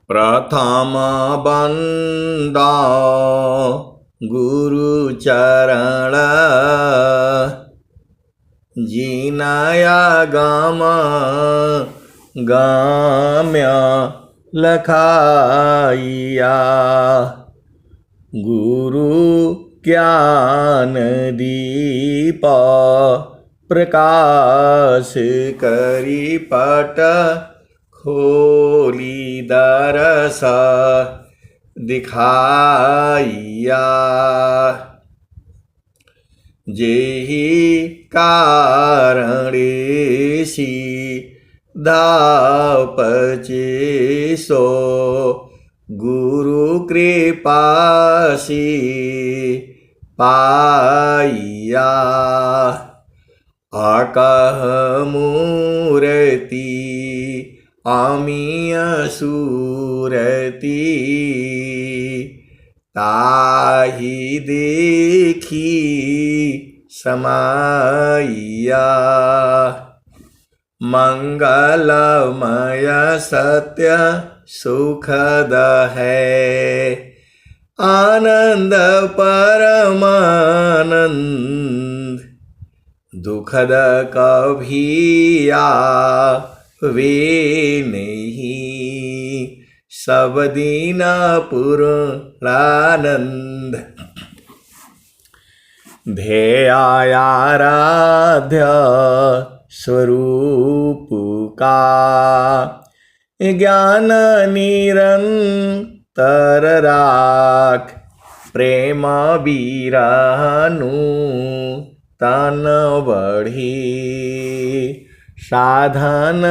प्रथम बंदा गुरु चरण जिनाया गाम गाम्य लखाइया। गुरु ज्ञान दीप प्रकाश करी पट खोली दरस दिखाइया। जेहि कारणेसी धापचे सो गुरु कृपासी पाइया। आकह मूर्ति अमीय सूरति ताहि देखी समाइया। मंगलमय सत्य सुखद है आनंद परमानंद। दुखद कभी आवे नहीं सब दिन पूर्णानंद। ध्येयाराध्य स्वरूप का ज्ञान निरंतर राख। प्रेम बीरानु तन बढ़ी साधन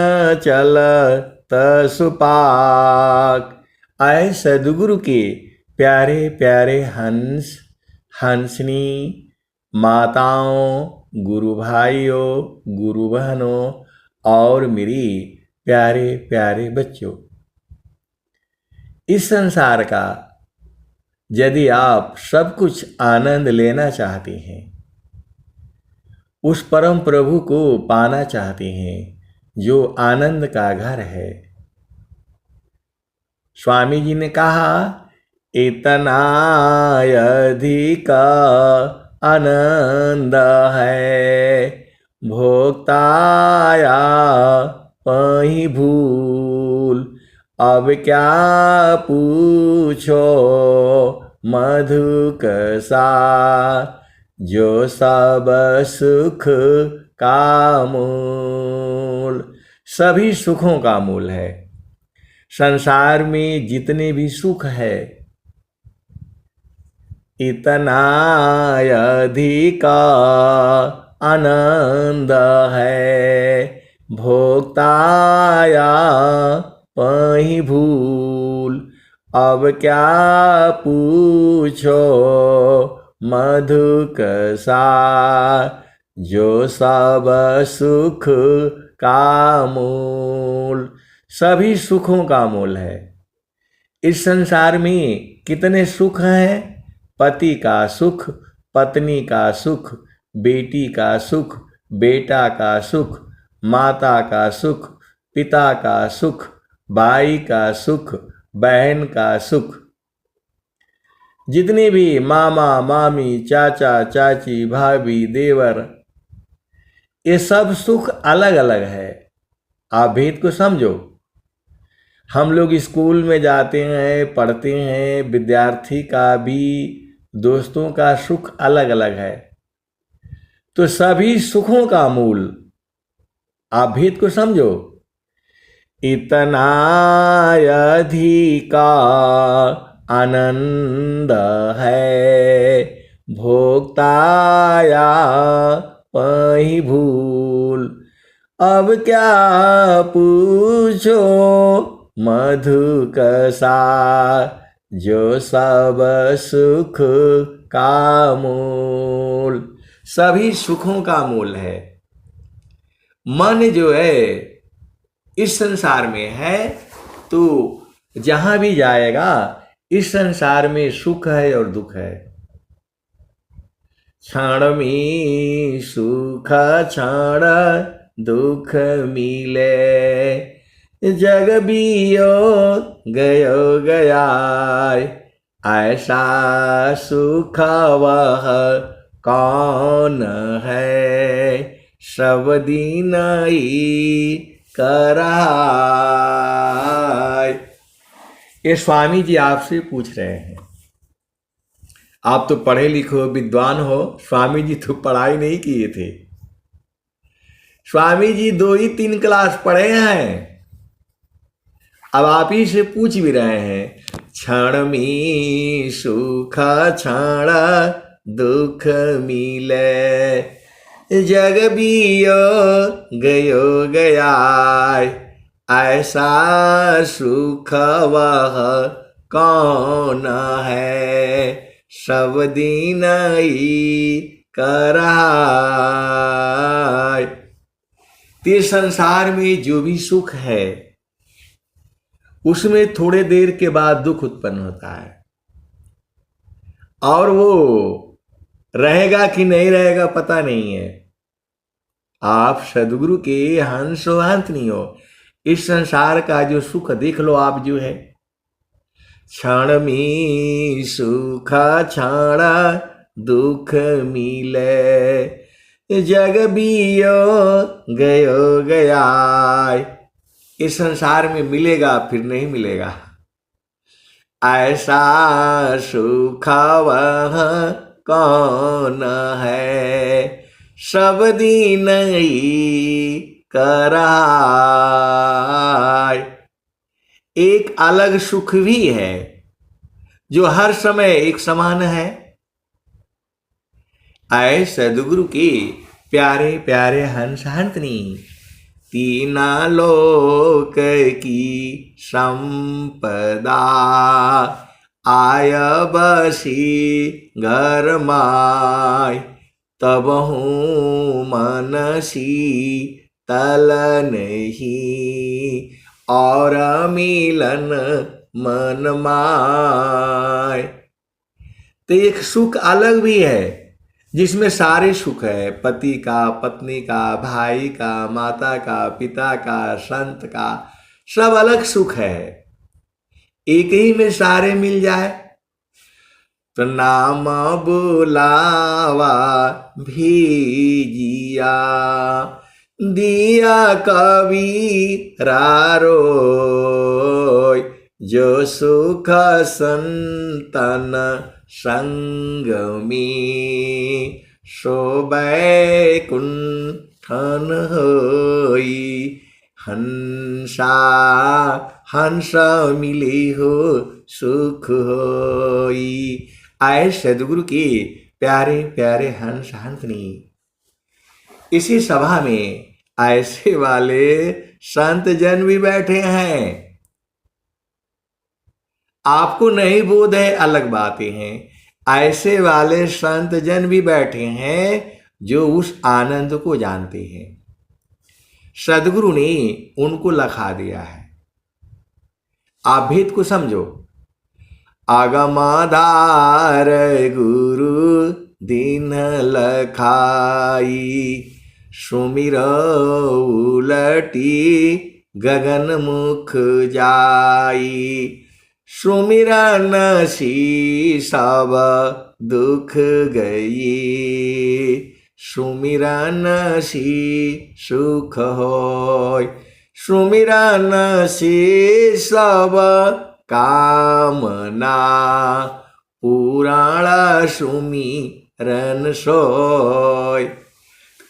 चलत सुपाक। आए सदगुरु के प्यारे प्यारे हंस हंसनी माताओं, गुरु भाइयों, गुरु बहनों और मेरी प्यारे प्यारे बच्चों, इस संसार का यदि आप सब कुछ आनंद लेना चाहते हैं, उस परम प्रभु को पाना चाहते हैं जो आनंद का घर है। स्वामी जी ने कहा इतना अधिक आनंद है भोक्ताया पही भूल। अब क्या पूछो मधु कसा जो सब सुख का मूल। सभी सुखों का मूल है। संसार में जितने भी सुख है इतना अधिक आनंद है भोक्ताया पही भूल। अब क्या पूछो मधु कसा जो सब सुख का मूल। सभी सुखों का मूल है। इस संसार में कितने सुख हैं? पति का सुख, पत्नी का सुख, बेटी का सुख, बेटा का सुख, माता का सुख, पिता का सुख, भाई का सुख, बहन का सुख। जितने भी मामा मामी चाचा चाची भाभी देवर, ये सब सुख अलग अलग है। आप भेद को समझो। हम लोग स्कूल में जाते हैं, पढ़ते हैं, विद्यार्थी का भी दोस्तों का सुख अलग अलग है। तो सभी सुखों का मूल, आप भेद को समझो। इतना अधिक आनंद है भोक्ताया पही भूल। अब क्या पूछो मधु कसा जो सब सुख का मूल। सभी सुखों का मूल है। मन जो है इस संसार में है तो जहां भी जाएगा इस संसार में सुख है और दुख है। क्षण में सुख क्षण दुख मिले जग बियो गयो गयाय, ऐसा सुख वह कौन है, सब दिन ही कराय। ये स्वामी जी आपसे पूछ रहे हैं। आप तो पढ़े लिखे हो, विद्वान हो, स्वामी जी तो पढ़ाई नहीं किए थे। स्वामी जी 2 ही 3 क्लास पढ़े हैं। अब आप ही से पूछ भी रहे हैं, क्षण में सुख क्षण दुख मिले, जग बियो गयो गयाय, ऐसा सुख वह कौन है, सब दिन ही कराय। ते संसार में जो भी सुख है उसमें थोड़े देर के बाद दुख उत्पन्न होता है, और वो रहेगा कि नहीं रहेगा पता नहीं है। आप सदगुरु के हंस हो हंस नहीं हो। इस संसार का जो सुख देख लो आप, जो है क्षण में सुख क्षण दुख मिले, जग बियो गयो गयाय। इस संसार में मिलेगा फिर नहीं मिलेगा, ऐसा सुख वह कौन है, सब दिन ही कराय। एक अलग सुख भी है जो हर समय एक समान है। आए सदगुरु के प्यारे प्यारे हंस हंसनी, तीना लोक की संपदा, आय बसी घर माय, तब हूँ मनसी तल नहीं, और मिलन मन माय। तो एक सुख अलग भी है जिसमें सारे सुख है, पति का, पत्नी का, भाई का, माता का, पिता का, संत का, सब अलग सुख है। एक ही में सारे मिल जाए तो नाम बुलावा भीजिया, दिया कवि रारोय, जो सुख संतन संग में, सो बैकुंठन होई, हंसा हंस मिली हो सुख होई। आए सदगुरु के प्यारे प्यारे हंस हंसनी। इसी सभा में ऐसे वाले संत जन भी बैठे हैं। आपको नहीं बोध है अलग बातें हैं, ऐसे वाले संत जन भी बैठे हैं जो उस आनंद को जानते हैं। सदगुरु ने उनको लखा दिया है। आप भेद को समझो। आगमाधार गुरु दिन लखाई, सुमिर उलटी गगन मुख जाई, सुमिरन सी सब दुख गई, सुमिरन सी सुख होय, सुमिरन सी सब कामना, पुराण सुमिरन सोय।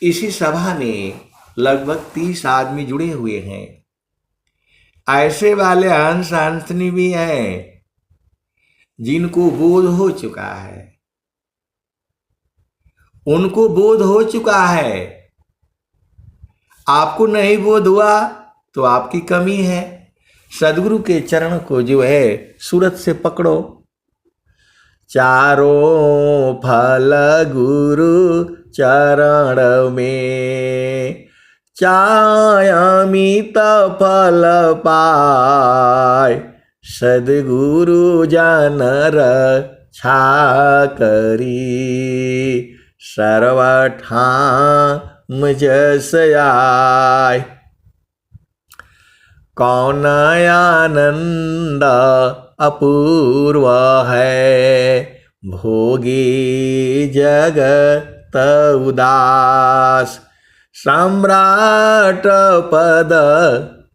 इसी सभा में लगभग 30 आदमी जुड़े हुए हैं। ऐसे वाले हंस हंसनी भी हैं जिनको बोध हो चुका है, उनको बोध हो चुका है। आपको नहीं बोध हुआ तो आपकी कमी है। सदगुरु के चरण को जो है सूरत से पकड़ो। चारों फल गुरु चरण में, चायामित फल पाय, सदगुरु जन रक्षा करी, सर्वठाम जस आय। कौन आनंद अपूर्व है, भोगी जगत उदास। सम्राट पद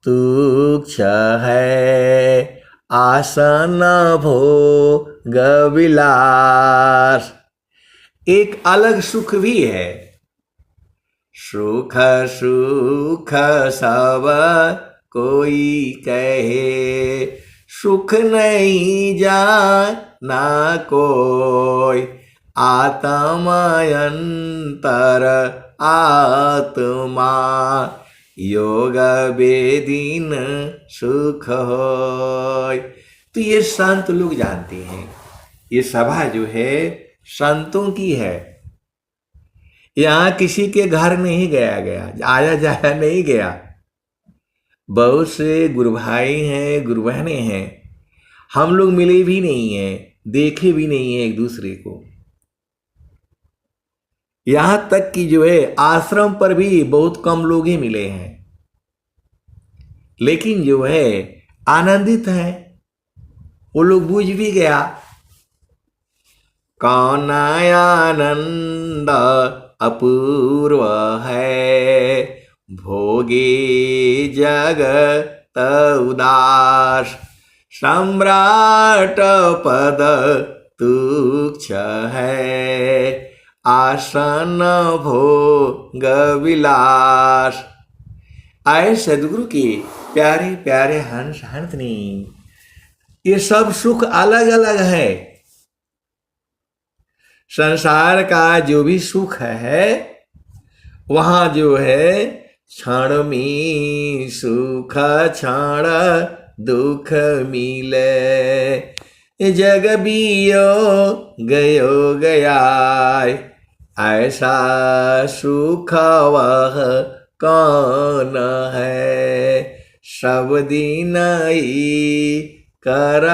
तुच्छ है, आसन भोग विलास। एक अलग सुख भी है, सुख सुख सब कोई कहे, सुख नहीं जाना कोई। आत्मा अंतर आत्मा, योग वेदीन सुख होय। तो ये संत लोग जानते हैं, ये सभा जो है संतों की है। यहाँ किसी के घर नहीं गया, आया जाया नहीं गया। बहुत से गुरु भाई हैं, गुरु बहनें हैं, हम लोग मिले भी नहीं हैं, देखे भी नहीं है एक दूसरे को। यहां तक कि जो है आश्रम पर भी बहुत कम लोग ही मिले हैं, लेकिन जो है आनंदित हैं। वो लोग बूझ भी गया, कौन आनंद अपूर्व है, भोगे जगत उदास। सम्राट पद तुच्छ है, आसन भोग विलास। आए सदगुरु के प्यारे प्यारे हंस हंसनी, ये सब सुख अलग अलग है। संसार का जो भी सुख है वहां जो है क्षण में सुख क्षण दुख मिले, जग बियो गयो गया। ऐसा सुख वह कौन है, सब दिन ही कराय।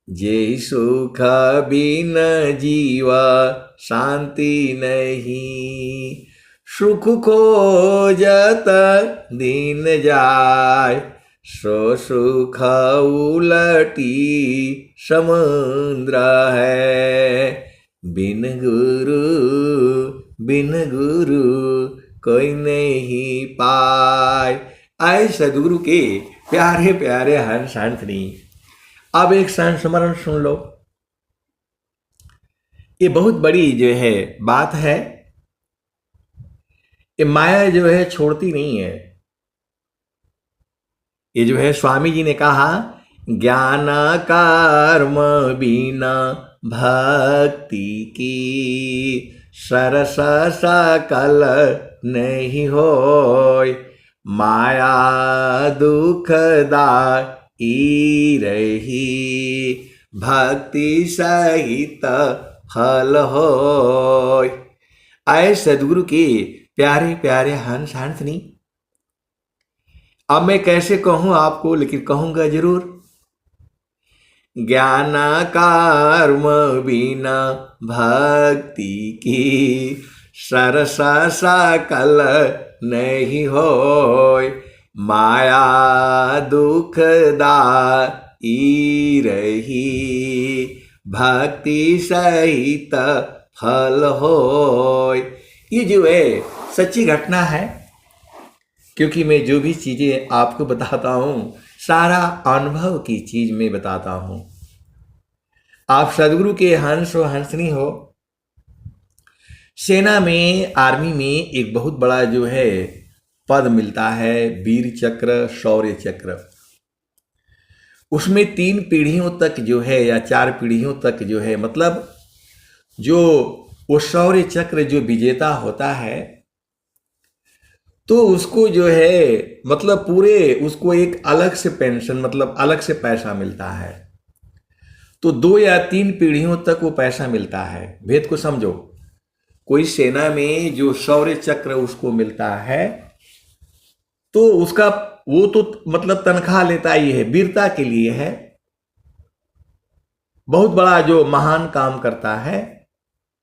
जे सुख बिन जीवा शांति नहीं, सुख खोजत दिन जाय। सो सुख उलटी समुद्र है, बिन गुरु कोई नहीं पाए। आए सदगुरु के प्यारे प्यारे हंस हंसनी। अब एक संस्मरण सुन लो, ये बहुत बड़ी जो है बात है। ये माया जो है छोड़ती नहीं है। ये जो है स्वामी जी ने कहा, ज्ञान कर्म बिना भक्ति की, सरस सकल नहीं होय। माया दुखदाई रही, भक्ति सहित फल होय। आए सदगुरु के प्यारे प्यारे हंस हंसनी। अब मैं कैसे कहूं आपको, लेकिन कहूंगा जरूर। ज्ञान कर्म बिना भक्ति की, सरस सकल नहीं होय। माया दुखदाई रही, भक्ति सहित फल होय। ये जो है सच्ची घटना है, क्योंकि मैं जो भी चीजें आपको बताता हूं सारा अनुभव की चीज में बताता हूं। आप सदगुरु के हंस हो हंसनी हो। सेना में, आर्मी में एक बहुत बड़ा जो है पद मिलता है, वीर चक्र, शौर्य चक्र। उसमें 3 पीढ़ियों तक जो है या 4 पीढ़ियों तक जो है, मतलब जो वो शौर्य चक्र जो विजेता होता है, तो उसको जो है मतलब पूरे उसको एक अलग से पेंशन, मतलब अलग से पैसा मिलता है। तो 2 या 3 पीढ़ियों तक वो पैसा मिलता है। भेद को समझो। कोई सेना में जो शौर्य चक्र उसको मिलता है, तो उसका वो तो मतलब तनख्वाह लेता ही है, वीरता के लिए है। बहुत बड़ा जो महान काम करता है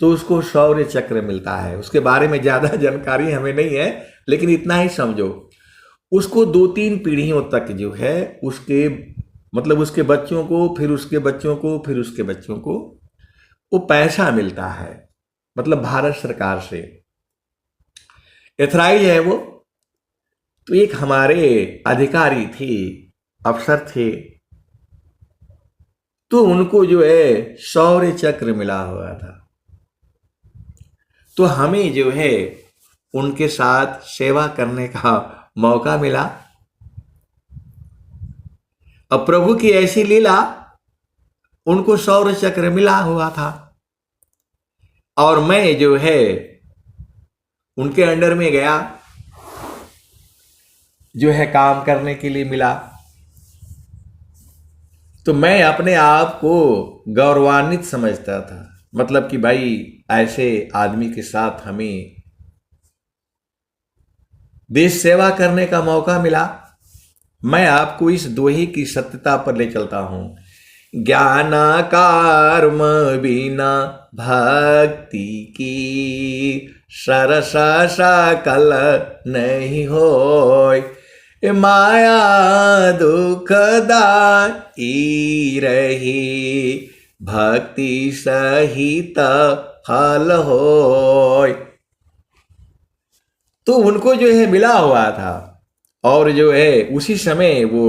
तो उसको शौर्य चक्र मिलता है। उसके बारे में ज्यादा जानकारी हमें नहीं है, लेकिन इतना ही समझो। उसको 2-3 पीढ़ियों तक जो है उसके मतलब उसके बच्चों को, फिर उसके बच्चों को, फिर उसके बच्चों को वो पैसा मिलता है, मतलब भारत सरकार से एथराइज है वो। तो एक हमारे अधिकारी थे, अफसर थे, तो उनको जो है शौर्य चक्र मिला हुआ था। तो हमें जो है उनके साथ सेवा करने का मौका मिला। अब प्रभु की ऐसी लीला, उनको शौर्य चक्र मिला हुआ था और मैं जो है उनके अंडर में गया, जो है काम करने के लिए मिला। तो मैं अपने आप को गौरवान्वित समझता था, मतलब कि भाई ऐसे आदमी के साथ हमें देश सेवा करने का मौका मिला। मैं आपको इस दोहे की सत्यता पर ले चलता हूं। ज्ञान कर्म बिना भक्ति की सरस सकल नहीं होय। माया दुखदाई रही भक्ति सहित फल होय। तो उनको जो है मिला हुआ था और जो है उसी समय वो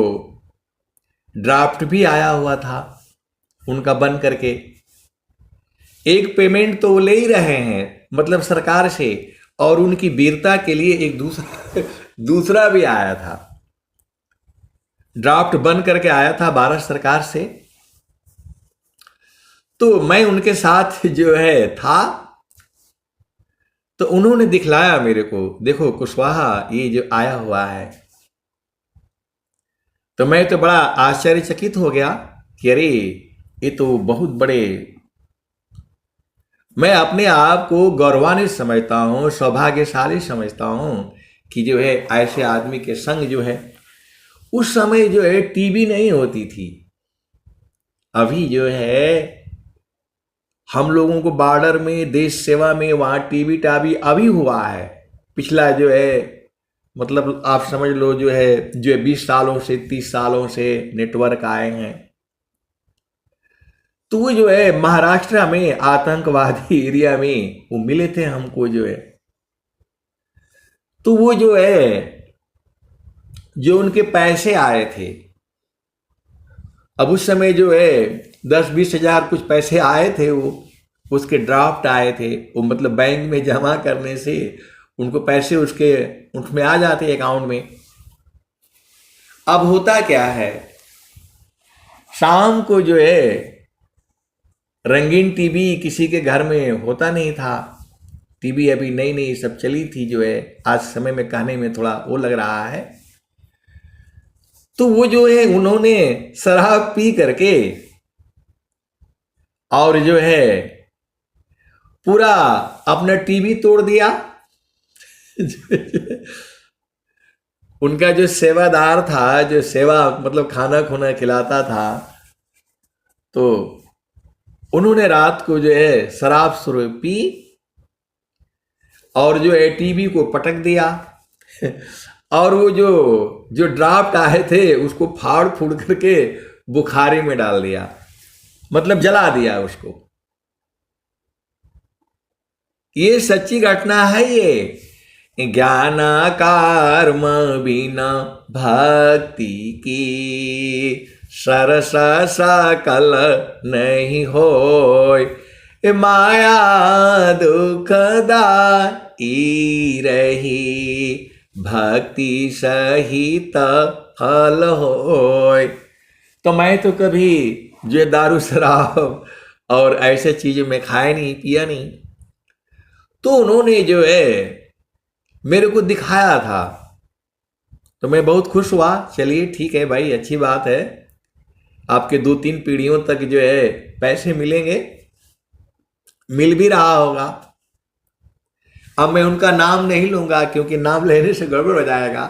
ड्राफ्ट भी आया हुआ था उनका बन करके। एक पेमेंट तो वो ले ही रहे हैं मतलब सरकार से, और उनकी वीरता के लिए एक दूसरा दूसरा भी आया था, ड्राफ्ट बन करके आया था भारत सरकार से। तो मैं उनके साथ जो है था, तो उन्होंने दिखलाया मेरे को, देखो कुशवाहा ये जो आया हुआ है। तो मैं तो बड़ा आश्चर्यचकित हो गया कि अरे ये तो बहुत बड़े, मैं अपने आप को गौरवान्वित समझता हूँ, सौभाग्यशाली समझता हूँ कि जो है ऐसे आदमी के संग जो है। उस समय जो है टीवी नहीं होती थी, अभी जो है हम लोगों को बॉर्डर में देश सेवा में वहाँ टीवी टावी अभी हुआ है। पिछला जो है मतलब आप समझ लो जो है 20 सालों से 30 सालों से नेटवर्क आए हैं। तो वो जो है महाराष्ट्र में आतंकवादी एरिया में वो मिले थे हमको जो है। तो वो जो है जो उनके पैसे आए थे, अब उस समय जो है 10-20 हजार कुछ पैसे आए थे, वो उसके ड्राफ्ट आए थे, वो मतलब बैंक में जमा करने से उनको पैसे उसके उसमें आ जाते अकाउंट में। अब होता क्या है, शाम को जो है रंगीन टीवी किसी के घर में होता नहीं था। टीवी अभी नई नई सब चली थी जो है, आज समय में कहने में थोड़ा वो लग रहा है। तो वो जो है उन्होंने शराब पी करके और जो है पूरा अपना टीवी तोड़ दिया। उनका जो सेवादार था, जो सेवा मतलब खाना खुना खिलाता था, तो उन्होंने रात को जो है शराब शुरू पी और जो है टीवी को पटक दिया। और वो जो जो ड्राफ्ट आए थे उसको फाड़ फूड़ करके बुखारी में डाल दिया, मतलब जला दिया उसको। ये सच्ची घटना है ये। ज्ञान कर्म बिना भक्ति की सरस सकल नहीं होय। माया दुखदाई रही भक्ति सहित फल होय। तो मैं तो कभी जो दारू शराब और ऐसे चीजें में खाया नहीं, पिया नहीं। तो उन्होंने जो है मेरे को दिखाया था, तो मैं बहुत खुश हुआ। चलिए ठीक है भाई, अच्छी बात है, आपके 2-3 पीढ़ियों तक जो है पैसे मिलेंगे, मिल भी रहा होगा। अब मैं उनका नाम नहीं लूंगा क्योंकि नाम लेने से गड़बड़ हो जाएगा।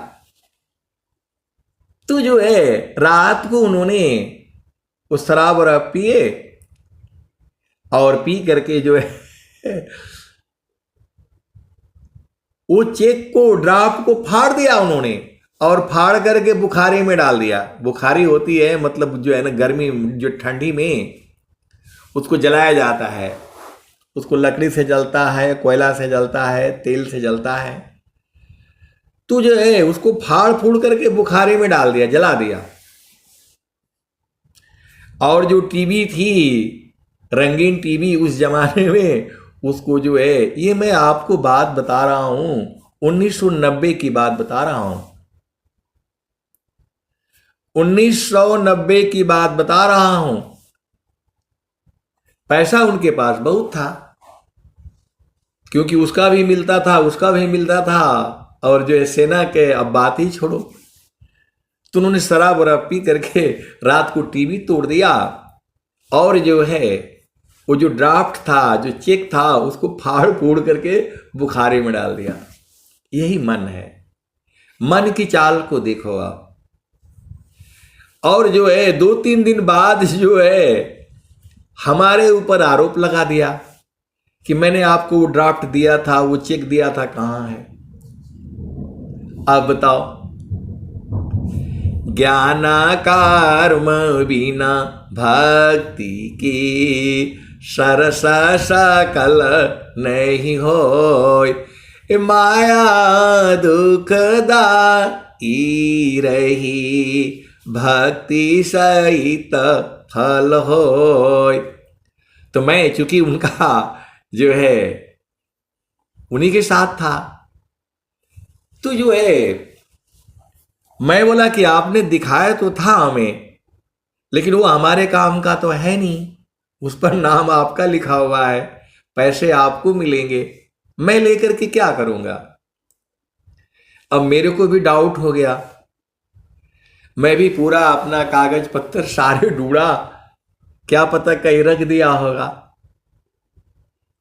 तो जो है रात को उन्होंने उस शराब और पिए और पी करके जो है वो चेक को ड्राफ्ट को फाड़ दिया उन्होंने और फाड़ करके बुखारी में डाल दिया। बुखारी होती है मतलब जो है ना गर्मी जो ठंडी में उसको जलाया जाता है, उसको लकड़ी से जलता है, कोयला से जलता है, तेल से जलता है। तो जो है उसको फाड़ फूड़ करके बुखारी में डाल दिया, जला दिया। और जो टीवी थी, रंगीन टीवी उस जमाने में, उसको जो है, ये मैं आपको बात बता रहा हूं 1990 की बात बता रहा हूं, 1990 की बात बता रहा हूं। पैसा उनके पास बहुत था, क्योंकि उसका भी मिलता था, उसका भी मिलता था, और जो है सेना के अब बात ही छोड़ो। तो उन्होंने शराब वराब पी करके रात को टीवी तोड़ दिया, और जो है वो जो ड्राफ्ट था, जो चेक था, उसको फाड़ फूड़ करके बुखारी में डाल दिया। यही मन है, मन की चाल को देखो आप। और जो है 2-3 दिन बाद जो है हमारे ऊपर आरोप लगा दिया कि मैंने आपको वो ड्राफ्ट दिया था, वो चेक दिया था, कहां है? आप बताओ। ज्ञानाकार बिना भक्ति की सरस सकल नहीं होय, माया दुखदा ई रही भक्ति सहित फल होय। तो मैं चूंकि उनका जो है उन्हीं के साथ था, तो जो है मैं बोला कि आपने दिखाया तो था हमें, लेकिन वो हमारे काम का तो है नहीं, उस पर नाम आपका लिखा हुआ है, पैसे आपको मिलेंगे, मैं लेकर के क्या करूंगा? अब मेरे को भी डाउट हो गया, मैं भी पूरा अपना कागज पत्तर सारे ढूंढा, क्या पता कहीं रख दिया होगा।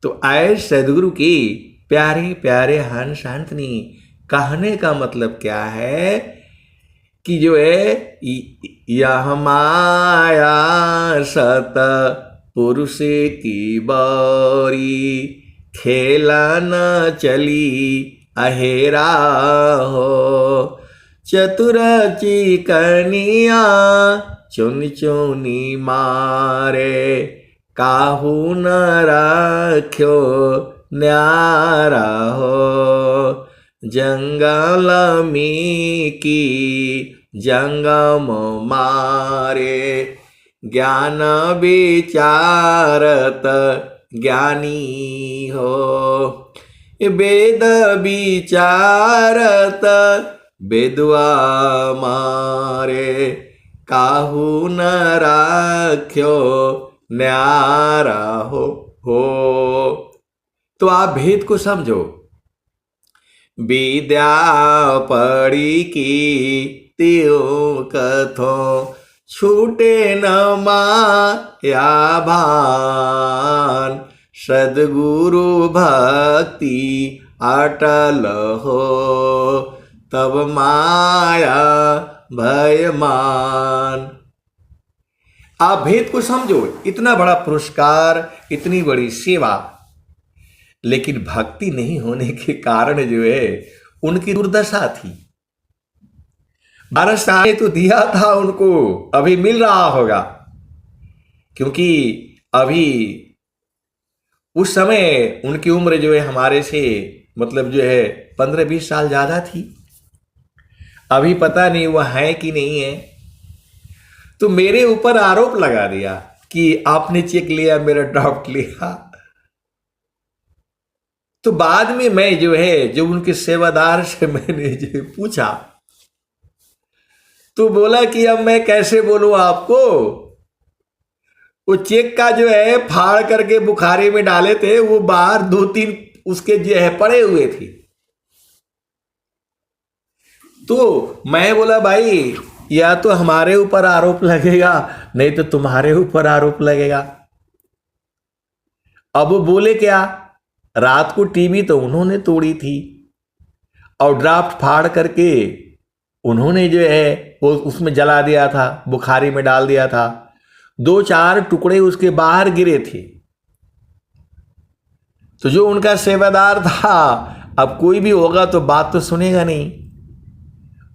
तो आए सदगुरु की प्यारे प्यारे हंस हंसनी, कहने का मतलब क्या है कि जो है यह माया सत पुरुष की बारी, खेला न चली अहेरा हो, चतुर चिकनिया चुन चुनी मारे, काहू न राख्यो न्यारा हो, जंगल में की जंगम मारे, ज्ञान विचारत ज्ञानी हो, वेद विचारत बेदुआ मारे, काहू न राख्यो न्यारा हो। तो आप भेद को समझो। विद्या पड़ी की त्यों कथो, छूटे न माया भान, सद्गुरु भक्ति अटल हो, तब माया भयमान। आप भेद को समझो। इतना बड़ा पुरस्कार, इतनी बड़ी सेवा, लेकिन भक्ति नहीं होने के कारण जो है उनकी दुर्दशा थी। 12 साल तो दिया था उनको, अभी मिल रहा होगा, क्योंकि अभी उस समय उनकी उम्र जो है हमारे से मतलब जो है 15-20 साल ज्यादा थी। अभी पता नहीं वह है कि नहीं है। तो मेरे ऊपर आरोप लगा दिया कि आपने चेक लिया, मेरा ड्राफ्ट लिया। तो बाद में मैं जो है जो उनके सेवादार से मैंने जो पूछा, तो बोला कि अब मैं कैसे बोलूं आपको, वो चेक का जो है फाड़ करके बुखारी में डाले थे, वो बाहर 2-3 उसके जो है पड़े हुए थे। तो मैं बोला भाई या तो हमारे ऊपर आरोप लगेगा, नहीं तो तुम्हारे ऊपर आरोप लगेगा। अब वो बोले क्या, रात को टीवी तो उन्होंने तोड़ी थी, और ड्राफ्ट फाड़ करके उन्होंने जो है वो उसमें जला दिया था, बुखारी में डाल दिया था, 2-4 टुकड़े उसके बाहर गिरे थे। तो जो उनका सेवादार था, अब कोई भी होगा तो बात तो सुनेगा नहीं,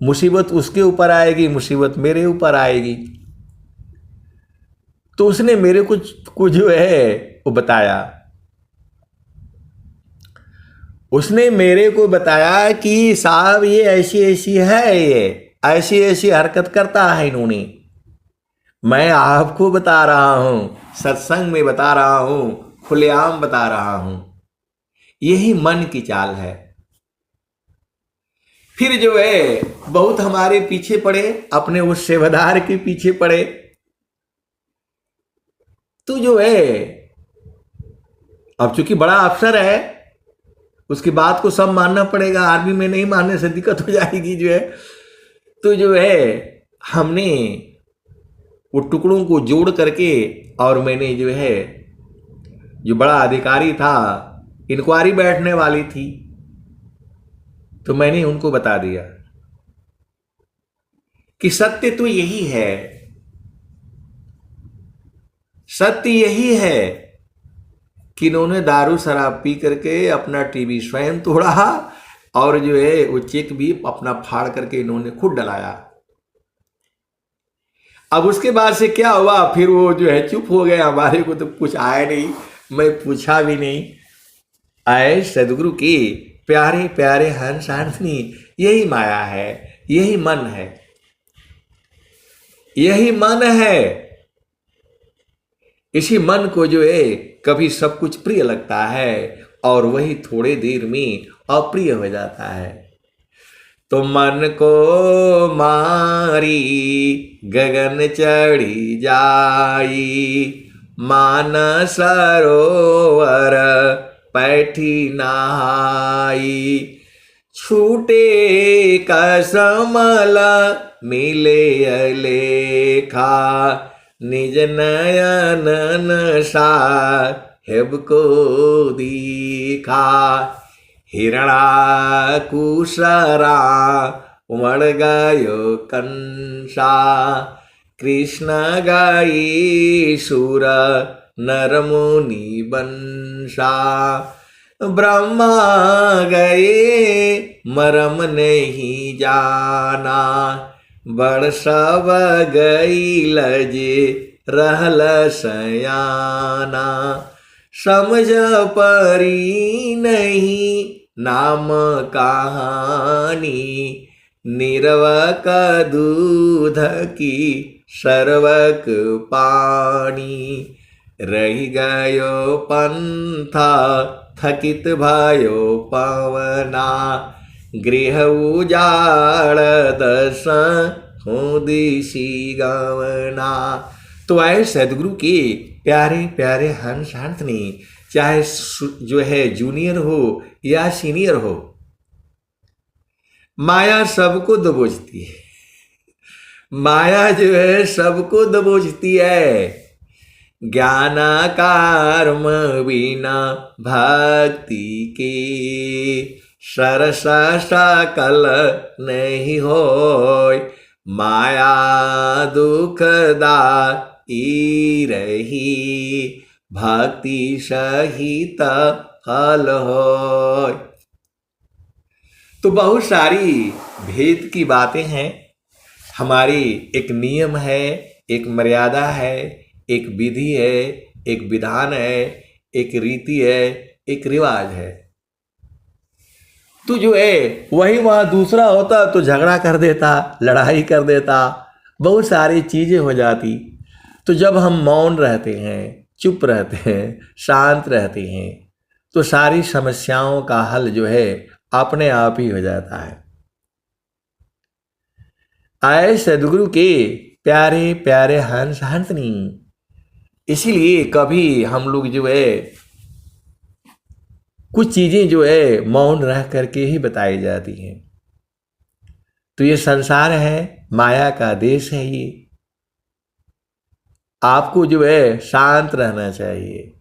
मुसीबत उसके ऊपर आएगी, मुसीबत मेरे ऊपर आएगी। तो उसने मेरे को जो है वो बताया, उसने मेरे को बताया कि साहब ये ऐसी ऐसी है, ये ऐसी ऐसी हरकत करता है इन्होंने। मैं आपको बता रहा हूं, सत्संग में बता रहा हूं, खुलेआम बता रहा हूं, यही मन की चाल है। फिर जो है बहुत हमारे पीछे पड़े, अपने उस सेवादार के पीछे पड़े। तो जो है अब चूंकि बड़ा अफसर है, उसकी बात को सब मानना पड़ेगा, आर्मी में नहीं मानने से दिक्कत हो जाएगी जो है। तो जो है हमने वो टुकड़ों को जोड़ करके, और मैंने जो है, जो बड़ा अधिकारी था, इंक्वायरी बैठने वाली थी, तो मैंने उनको बता दिया कि सत्य तो यही है, सत्य यही है कि इन्होंने दारू शराब पी करके अपना टीवी स्वयं तोड़ा, और जो है वो चेक भी अपना फाड़ करके इन्होंने खुद डलाया। अब उसके बाद से क्या हुआ, फिर वो जो है चुप हो गए, हमारे को तो कुछ आया नहीं, मैं पूछा भी नहीं। आए सदगुरु की प्यारे प्यारे हंस हंसनी, यही माया है, यही मन है, यही मन है। इसी मन को जो है कभी सब कुछ प्रिय लगता है, और वही थोड़े देर में अप्रिय हो जाता है। तो मन को मारी गगन चढ़ी जाई, मान सरोवर पैठी नहाई, छूटे कसमल मिले अलेखा, निज नयन साहेब को दीखा, हिरणाकुशरा उमड़ गयो कंसा, कृष्ण गाई सुर नर मुनि बंसा, ब्रह्मा गए मरम नहीं जाना, बड़ सब गई लजे रहल सयाना, समझ परी नहीं नाम कहानी, निर्वक दूध की सर्वक पानी, रही गयो पंथा थकित भयो पवना, गृह उजाड़ दस हो दिशी गवना। तो आए सदगुरु के प्यारे प्यारे हंस हंसनी, चाहे जो है जूनियर हो या सीनियर हो, माया सबको दबोचती है, माया जो है सबको दबोचती है। ज्ञान कर्म बिना भक्ति के, सरस सकल नहीं होय, माया दुखदाई रही, भक्ति सहित फल होय। तो बहुत सारी भेद की बातें हैं, हमारी एक नियम है, एक मर्यादा है, एक विधि है, एक विधान है, एक रीति है, एक रिवाज है। तो जो है वही वहां दूसरा होता तो झगड़ा कर देता, लड़ाई कर देता, बहुत सारी चीजें हो जाती। तो जब हम मौन रहते हैं, चुप रहते हैं, शांत रहते हैं, तो सारी समस्याओं का हल जो है अपने आप ही हो जाता है। आए सदगुरु के प्यारे प्यारे हंस हंसनी, इसीलिए कभी हम लोग जो है कुछ चीजें जो है मौन रह करके ही बताई जाती हैं। तो ये संसार है, माया का देश है, ये आपको जो है शांत रहना चाहिए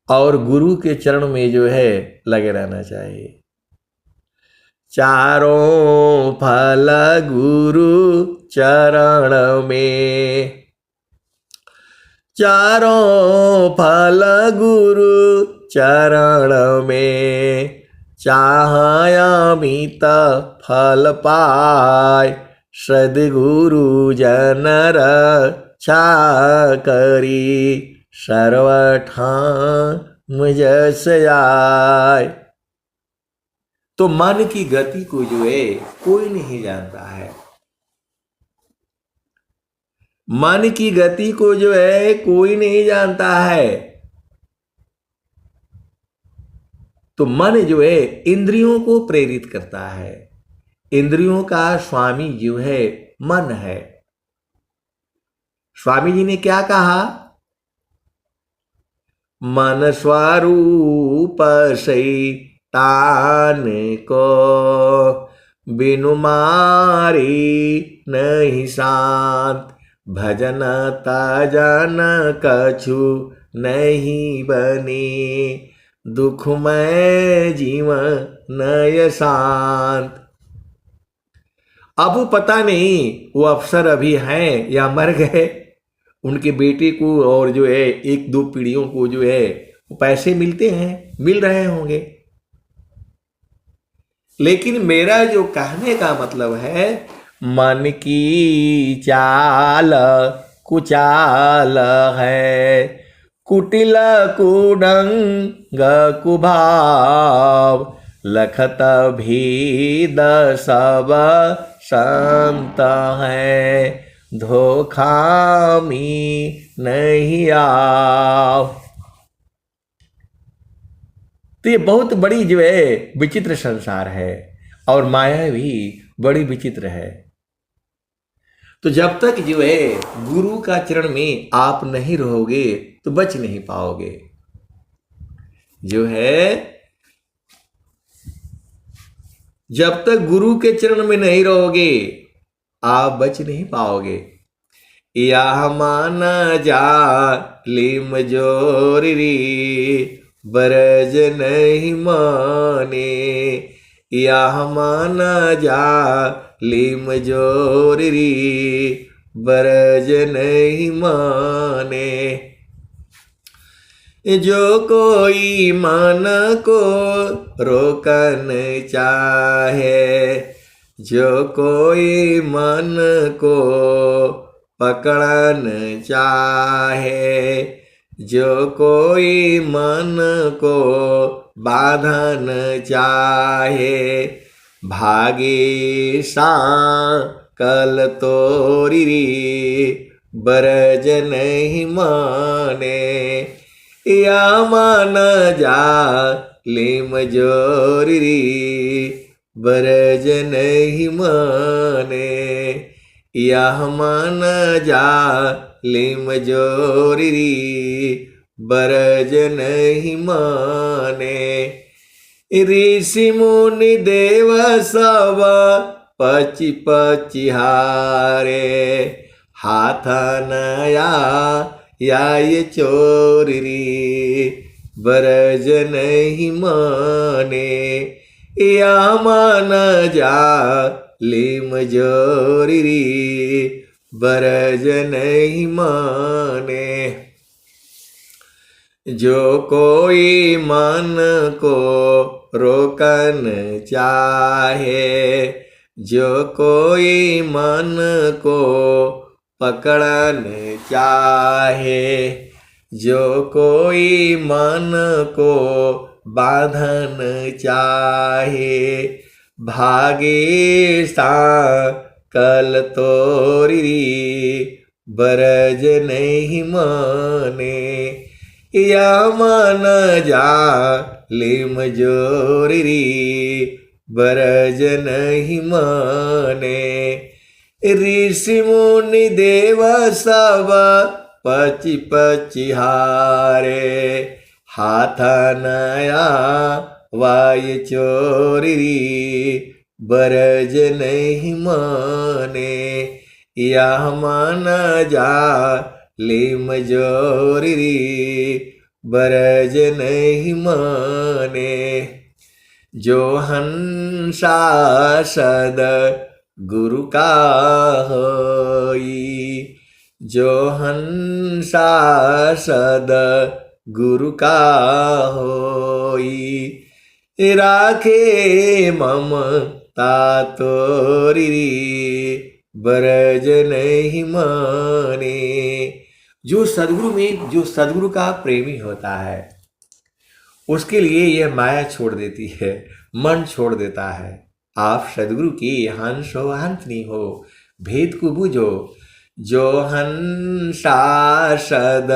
और गुरु के चरण में जो है लगे रहना चाहिए। चारों फल गुरु चरण में, चारों फल गुरु चरण में, चाह अमित फल पाय, सद्गुरु जन रक्षा करी, सर्वठाम जस आय। तो मन की गति को जो है कोई नहीं जानता है। मन की गति को जो है कोई नहीं जानता है। तो मन जो है इंद्रियों को प्रेरित करता है। इंद्रियों का स्वामी जो है मन है। स्वामी जी ने क्या कहा? मन स्वरूप शैतान को, बिनु मारी नहीं शांत, भजन तजन कछु नहीं बनी, दुखमय जीवन नय शांत। अब पता नहीं वो अफसर अभी हैं या मर गए। उनके बेटे को और जो है एक दो पीढ़ियों को जो है वो पैसे मिलते हैं, मिल रहे होंगे। लेकिन मेरा जो कहने का मतलब है, मन की चाल कुचाल है, कुटिल कुडंग कुभाव, लखत भीद सब संत है, धोखा में नहीं आओ। तो ये बहुत बड़ी जो है विचित्र संसार है और माया भी बड़ी विचित्र है। तो जब तक जो है गुरु का चरण में आप नहीं रहोगे तो बच नहीं पाओगे। जो है जब तक गुरु के चरण में नहीं रहोगे आप बच नहीं पाओगे। या माना जा लिम जोरी, बरज नहीं माने, या माना जा लिम जोरी, बरज नहीं माने। जो कोई मन को रोकन चाहे, जो कोई मन को पकड़न चाहे, जो कोई मन को बांधन चाहे, भागे सा कल तोरी, बरज नहीं माने। या मान जा लिम जोरी, बरज नहीं माने। यह मान जा लिम जोरी, बरज नहीं माने। ऋषि मुनि देव सब पचि पचि हारे, हाथ नया या ये चोरी, बरज नहीं माने। या मान जा लिम जोरी, बरज नहीं माने। जो कोई मन को रोकन चाहे, जो कोई मन को पकड़न चाहे, जो कोई मन को बांधन चाहे, भागे सा कल तोरी, बरज नहीं माने। या मान जा लिम जोरी, बरज नहीं माने। ऋषि मुनि देव सब पचि पचि हारे, हाथ नया वाय चोरी, बरज नहीं माने। या मान जा लिम जोरी, बरज नहीं माने। जो हंसा सद गुरु का होई, जो हंसा सद गुरु का होई, राखे ममता तोरी बरज नहीं माने। जो सदगुरु का प्रेमी होता है उसके लिए यह माया छोड़ देती है, मन छोड़ देता है। आप सदगुरु की हंस हो हंसनी हो, भेद को बूझो। जो हंसा सद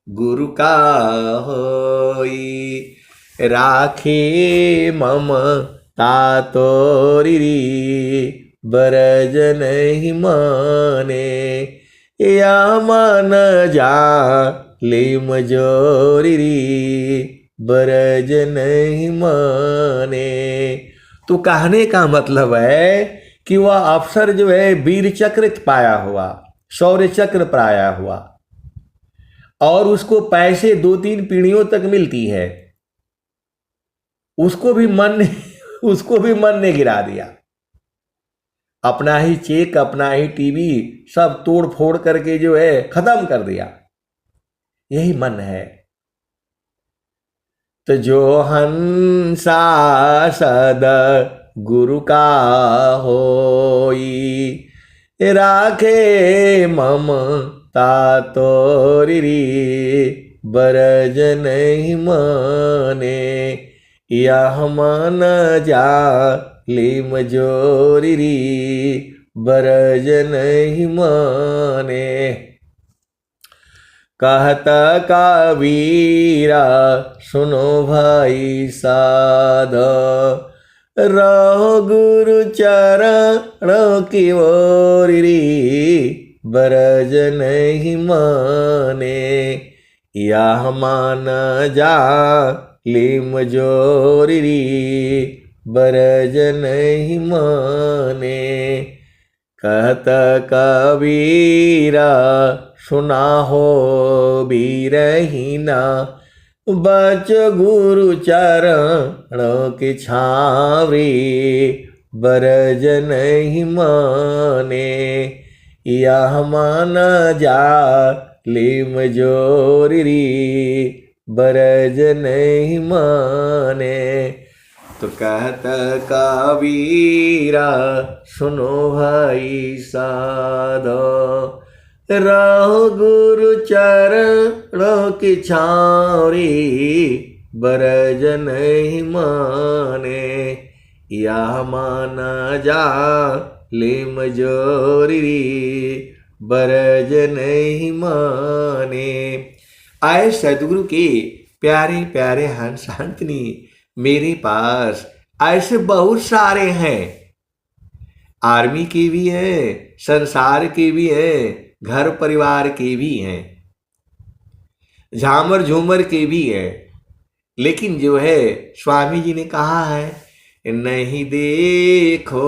गुरु का होई, राखे ममता तोरी बरज नहीं माने। या मन जा ले मजोरी बरज नहीं माने। तो कहने का मतलब है कि वह अफसर जो है वीर चक्र पाया हुआ, शौर्य चक्र पाया हुआ, और उसको पैसे 2-3 पीढ़ियों तक मिलती है, उसको भी मन ने गिरा दिया। अपना ही चेक, अपना ही टीवी सब तोड़ फोड़ करके जो है खत्म कर दिया। यही मन है। तो जो हंसा सद गुरु का होई, राखे ममता तोरी बरज नहीं माने। यह मन जा ले मजोरी बरज नहीं माने। कहता कबीरा सुनो भाई साध, रहो गुरु चरण की ओरी बरज नहीं माने। यह मान जा ले मजोरी बरज नहीं माने। कहता कबीरा सुना हो बीरहीना, बच गुरु चरण के छावरी बरज नहीं माने। यह मान जा ले मजोरी बरज नहीं माने। तो कहता कबीरा सुनो भाई साधो, रहो गुरु चरण की छावरी बरज नहीं माने। यह माना जा ले मजोरी बरज नहीं माने। आए सदगुरु के प्यारे प्यारे हंस हंसनी, मेरे पास ऐसे बहुत सारे हैं। आर्मी के भी हैं, संसार के भी हैं, घर परिवार के भी हैं, झामर झूमर के भी हैं। लेकिन जो है स्वामी जी ने कहा है, नहीं देखो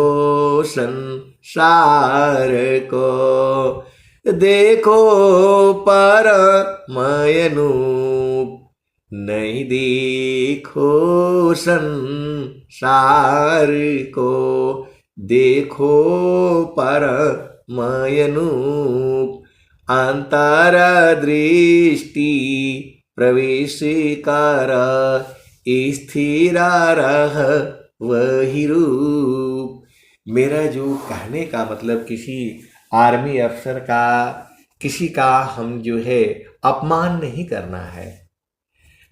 संसार को, देखो परमयनूप। नहीं देखो संसार को, देखो परमयनूप। अंतर दृष्टि प्रवेश कर, स्थिर रह वही रूप। मेरा जो कहने का मतलब, किसी आर्मी अफसर का, किसी का हम जो है अपमान नहीं करना है,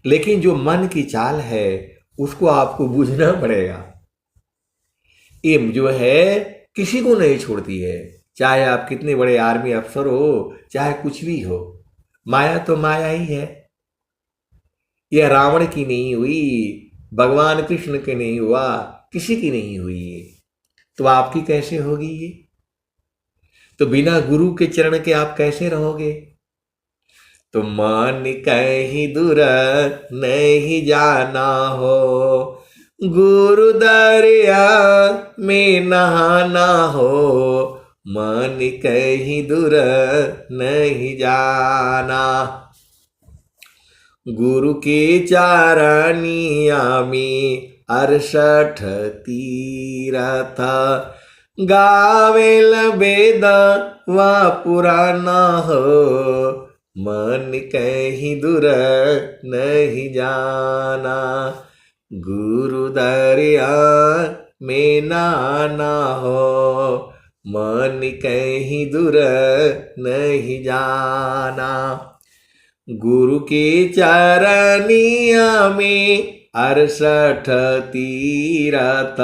लेकिन जो मन की चाल है उसको आपको बूझना पड़ेगा। ये जो है किसी को नहीं छोड़ती है, चाहे आप कितने बड़े आर्मी अफसर हो, चाहे कुछ भी हो। माया तो माया ही है। यह रावण की नहीं हुई, भगवान कृष्ण के नहीं हुआ, किसी की नहीं हुई ये, तो आपकी कैसे होगी ये? तो बिना गुरु के चरण के आप कैसे रहोगे? तो मान कहीं दूर नहीं जाना हो, गुरु दरिया में नहाना हो। मन कहीं दूर नहीं जाना, गुरु के चारनिया में 68 तीरथ, गावेल वेद व पुराना हो। मन कहीं दूर नहीं जाना, गुरु दरिया में नाना हो, मन कहीं दूर नहीं जाना। गुरु की चरनिया में 68 तीरथ,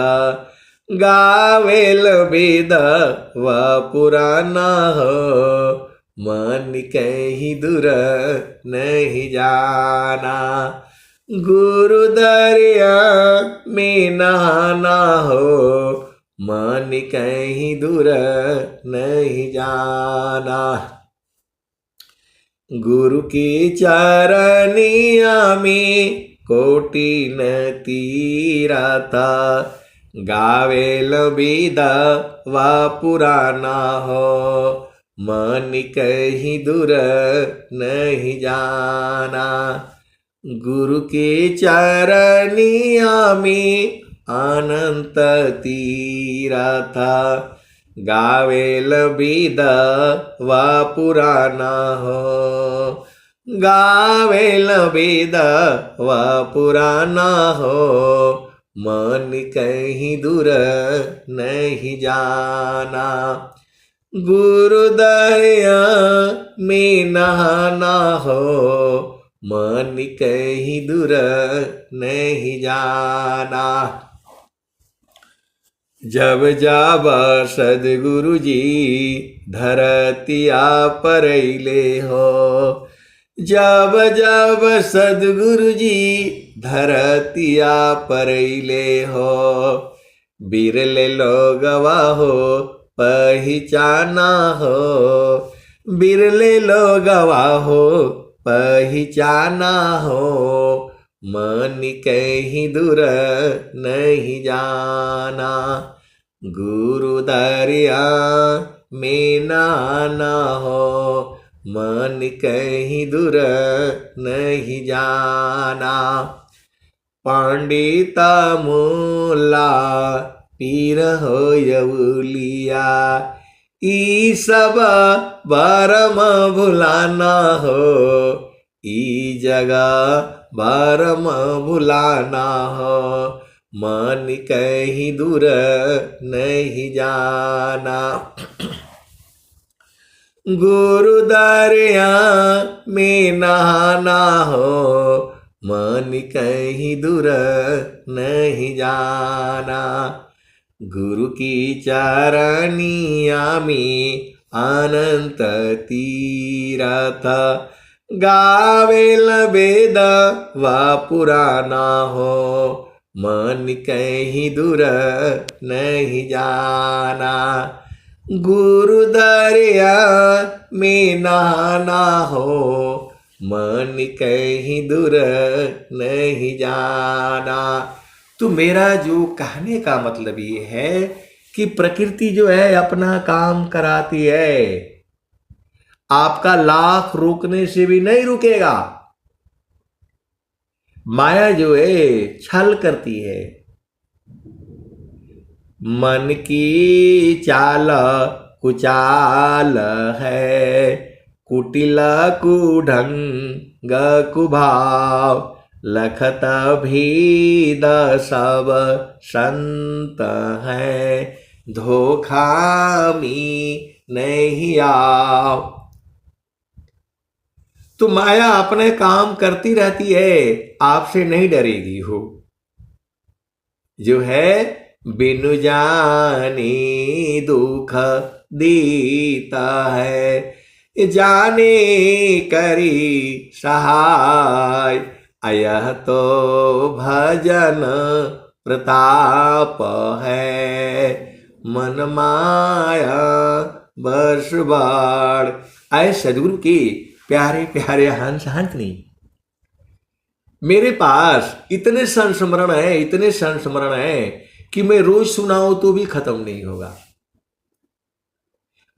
गावेल वेद व पुराना हो, मन कहीं दूर नहीं जाना। गुरु दरिया में नहाना हो, मन कहीं दूर नहीं जाना। गुरु की चरनिया में कोटि न तीरथ, गावेल वेद व पुराना हो, मन कहीं दूर नहीं जाना। गुरु के चरनिया में अनंत तीरथ, गावेल वेद व पुराना हो, गावेल वेद व पुराना हो, मन कहीं दूर नहीं जाना। गुरु दरिया में नहाना हो, मन कहीं दूर नहीं जाना। जब जब सदगुरु जी धरतिया परैले हो, जब जब सदगुरु जी धरतिया परैले हो, बिरले लोगवा हो पहचाना हो, बिरले लोगवा हो पहचाना हो, मन कहीं दूर नहीं जाना। गुरु दरिया में नाना हो, मन कहीं दूर नहीं जाना। पंडिता मूला पीर हो यवलिया, ई सब बारम भुलाना हो, ई जगह बारम भुलाना हो, मन कहीं दूर नहीं जाना। गुरु दरिया में नहाना हो, मन कहीं दूर नहीं जाना। गुरु की चरनिया में अनंत तीरथ, गावेल वेद व पुराना हो, मन कहीं दूर नहीं जाना। गुरु दरिया में नहाना हो, मन कहीं दूर नहीं जाना। तो मेरा जो कहने का मतलब ये है कि प्रकृति जो है अपना काम कराती है, आपका लाख रोकने से भी नहीं रुकेगा। माया जो है छल करती है। मन की चाल कुचाल है, कुटिल कुढंग कुभाव, लखत भीद सब संत है, धोखा में नहीं आओ। तो माया अपने काम करती रहती है, आपसे नहीं डरेगी हो। जो है बिनु जाने दुख देता है, जाने करी सहाय, यह तो भजन प्रताप है, मन माया बस बाढ़। आए सदगुरु के प्यारे प्यारे हंस हंसनी, मेरे पास इतने संस्मरण है, इतने संस्मरण है कि मैं रोज सुनाऊं तो भी खत्म नहीं होगा।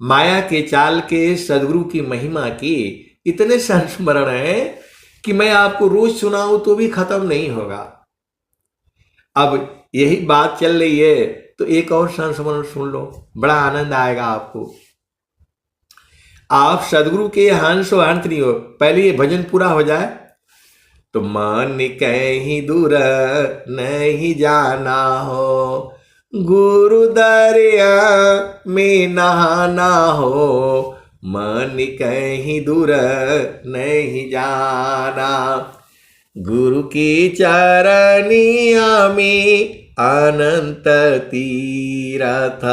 माया के चाल के, सदगुरु की महिमा की इतने संस्मरण है कि मैं आपको रोज सुनाऊं तो भी खत्म नहीं होगा। अब यही बात चल रही है तो एक और संस्मरण सुन लो, बड़ा आनंद आएगा आपको। आप सदगुरु के हंस हो हंस नहीं हो, पहले ये भजन पूरा हो जाए तो मन कहीं दूर नहीं जाना हो, गुरु दरिया में नहाना हो, मन कहीं दूर नहीं जाना। गुरु की चरनिया में अनंत तीरथ,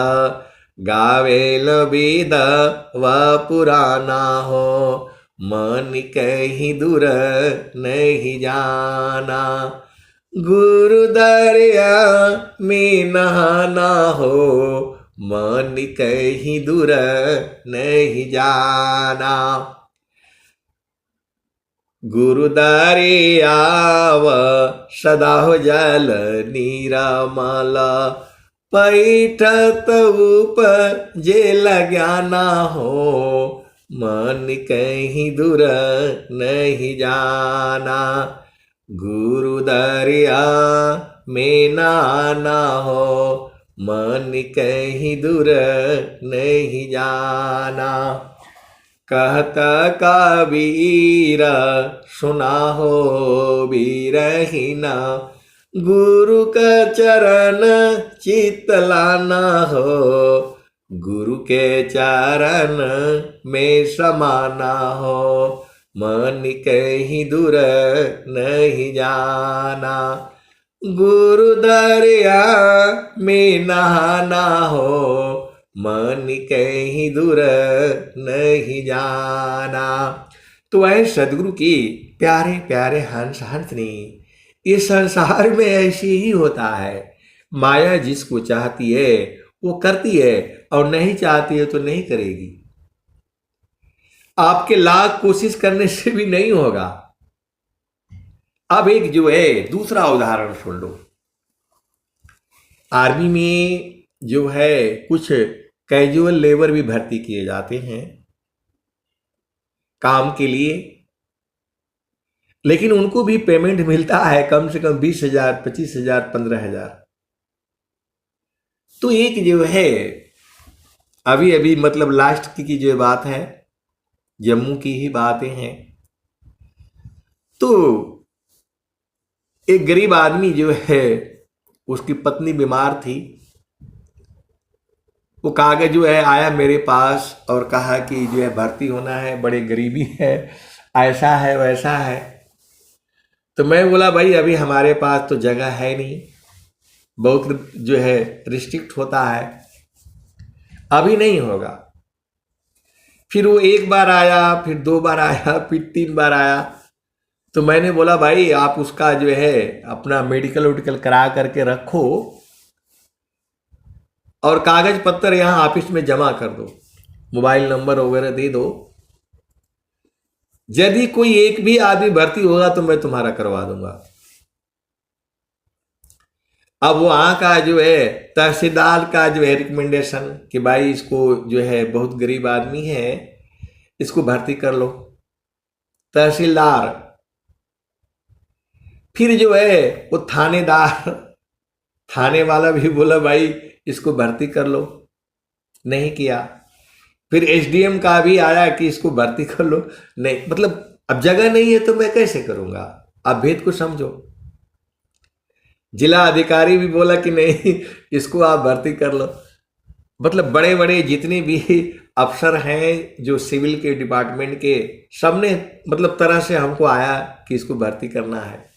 गावेल वेद व पुराना हो, मन कहीं दूर नहीं जाना। गुरु दरिया में नहाना हो, मन कहीं दूर नहीं जाना। गुरु दरियाव सदा हो जल निरामल, पैठत उपजे ज्ञाना हो, मन कहीं दूर नहीं जाना। गुरु दरिया में नहाना हो, मन कहीं दूर नहीं जाना। कहता कबीर सुना हो बीरहीना, गुरु का चरण चित लाना हो, गुरु के चरण में समाना हो, मन कहीं दूर नहीं जाना। गुरु दरिया में नहाना हो, मन कहीं दूर नहीं जाना। तो वह सदगुरु की प्यारे प्यारे हंस हंसनी, इस संसार में ऐसे ही होता है। माया जिसको चाहती है वो करती है, और नहीं चाहती है तो नहीं करेगी। आपके लाख कोशिश करने से भी नहीं होगा। अब एक जो है दूसरा उदाहरण सुन लो। आर्मी में जो है कुछ कैजुअल लेबर भी भर्ती किए जाते हैं काम के लिए, लेकिन उनको भी पेमेंट मिलता है कम से कम 20,000, 25,000, 15,000। तो एक जो है अभी अभी मतलब लास्ट की जो बात है, जम्मू की ही बातें हैं। तो एक गरीब आदमी जो है उसकी पत्नी बीमार थी, वो कागज जो है आया मेरे पास और कहा कि जो है भर्ती होना है, बड़े गरीबी है, ऐसा है वैसा है। तो मैं बोला भाई अभी हमारे पास तो जगह है नहीं, बहुत जो है रिस्ट्रिक्ट होता है, अभी नहीं होगा। फिर वो एक बार आया, फिर 2 बार आया, फिर 3 बार आया। तो मैंने बोला भाई आप उसका जो है अपना मेडिकल वेडिकल करा करके रखो और कागज पत्तर यहाँ ऑफिस में जमा कर दो, मोबाइल नंबर वगैरह दे दो। यदि कोई एक भी आदमी भर्ती होगा तो मैं तुम्हारा करवा दूंगा। अब वहां का जो है तहसीलदार का जो है रिकमेंडेशन कि भाई इसको जो है बहुत गरीब आदमी है, इसको भर्ती कर लो। तहसीलदार, फिर जो है वो थानेदार, थाने वाला भी बोला भाई इसको भर्ती कर लो, नहीं किया। फिर एसडीएम का भी आया कि इसको भर्ती कर लो, नहीं। मतलब अब जगह नहीं है तो मैं कैसे करूंगा, आप भेद को समझो। जिला अधिकारी भी बोला कि नहीं इसको आप भर्ती कर लो। मतलब बड़े बड़े जितने भी अफसर हैं जो सिविल के डिपार्टमेंट के, सबने मतलब तरह से हमको आया कि इसको भर्ती करना है।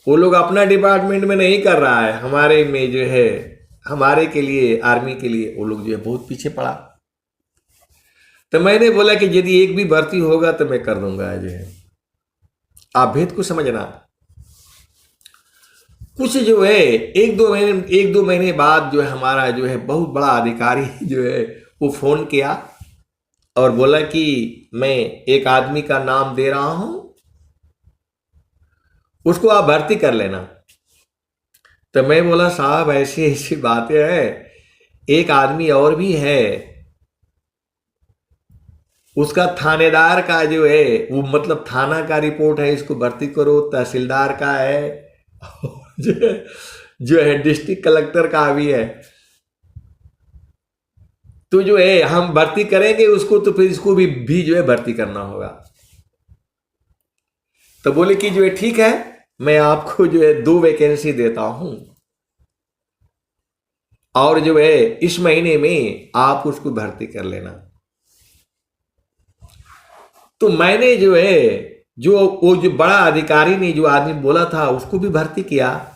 वो लोग अपना डिपार्टमेंट में नहीं कर रहा है, हमारे में जो है हमारे के लिए, आर्मी के लिए वो लोग जो है बहुत पीछे पड़ा। तो मैंने बोला कि यदि एक भी भर्ती होगा तो मैं कर दूंगा। जो है आप भेद को समझना। कुछ जो है एक दो महीने बाद जो है हमारा जो है बहुत बड़ा अधिकारी जो है वो फोन किया और बोला कि मैं एक आदमी का नाम दे रहा हूं, उसको आप भर्ती कर लेना। तो मैं बोला साहब ऐसी ऐसी बातें हैं, एक आदमी और भी है, उसका थानेदार का जो है वो मतलब थाना का रिपोर्ट है, इसको भर्ती करो। तहसीलदार का है जो है डिस्ट्रिक्ट कलेक्टर का भी है। तो जो है हम भर्ती करेंगे उसको, तो फिर इसको भी जो है भर्ती करना होगा। तो बोले कि जो है ठीक है, मैं आपको जो है 2 वैकेंसी देता हूं, और जो है इस महीने में आप उसको भर्ती कर लेना। तो मैंने जो है जो वो जो बड़ा अधिकारी ने जो आदमी बोला था उसको भी भर्ती किया,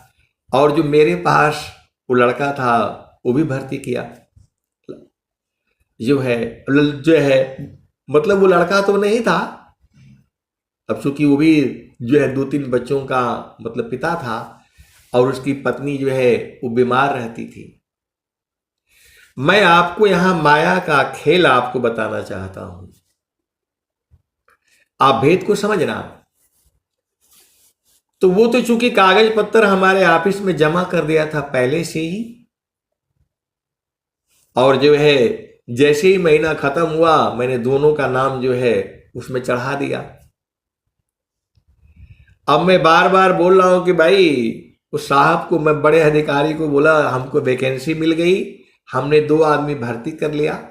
और जो मेरे पास वो लड़का था वो भी भर्ती किया। जो है मतलब वो लड़का तो नहीं था, अब चूंकि वो भी जो है 2-3 बच्चों का मतलब पिता था, और उसकी पत्नी जो है वो बीमार रहती थी। मैं आपको यहां माया का खेल आपको बताना चाहता हूं, आप भेद को समझना। तो वो तो चूंकि कागज पत्तर हमारे ऑफिस में जमा कर दिया था पहले से ही, और जो है जैसे ही महीना खत्म हुआ मैंने दोनों का नाम जो है उसमें चढ़ा दिया। अब मैं बार बार बोल रहा हूं कि भाई उस साहब को, मैं बड़े अधिकारी को बोला हमको वैकेंसी मिल गई, हमने 2 आदमी भर्ती कर लिया।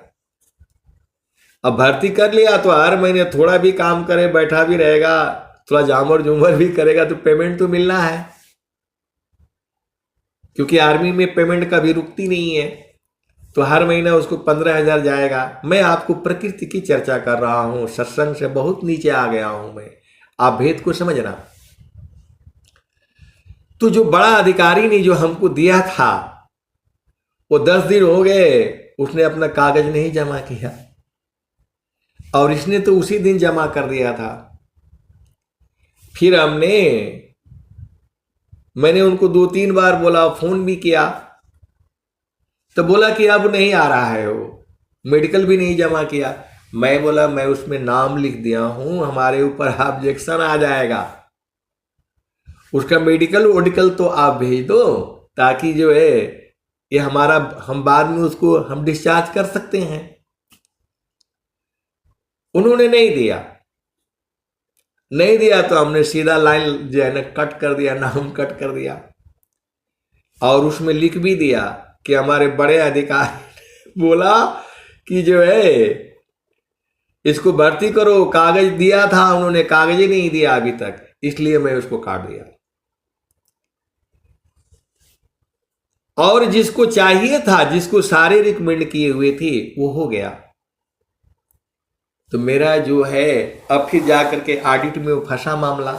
अब भर्ती कर लिया तो हर महीने थोड़ा भी काम करे, बैठा भी रहेगा, थोड़ा जामर जुमर भी करेगा तो पेमेंट तो मिलना है, क्योंकि आर्मी में पेमेंट कभी रुकती नहीं है। तो हर महीना उसको 15,000 जाएगा। मैं आपको प्रकृति की चर्चा कर रहा हूं, सत्संग से बहुत नीचे आ गया हूं मैं, आप भेद को समझना। तो जो बड़ा अधिकारी ने जो हमको दिया था वो 10 दिन हो गए उसने अपना कागज नहीं जमा किया, और इसने तो उसी दिन जमा कर दिया था। फिर मैंने उनको 2-3 बार बोला, फोन भी किया, तो बोला कि अब नहीं आ रहा है, वो मेडिकल भी नहीं जमा किया। मैं बोला मैं उसमें नाम लिख दिया हूं, हमारे ऊपर ऑब्जेक्शन आ जाएगा, उसका मेडिकल वोडिकल तो आप भेज दो, ताकि जो है ये हमारा, हम बाद में उसको हम डिस्चार्ज कर सकते हैं। उन्होंने नहीं दिया तो हमने सीधा लाइन जो है ना कट कर दिया, नाम कट कर दिया, और उसमें लिख भी दिया कि हमारे बड़े अधिकारी बोला कि जो है इसको भर्ती करो, कागज दिया था उन्होंने, कागज ही नहीं दिया अभी तक, इसलिए मैं उसको काट दिया। और जिसको चाहिए था, जिसको सारे रिकमेंड किए हुए थे, वो हो गया। तो मेरा जो है अब फिर जाकर के ऑडिट में वो फंसा मामला।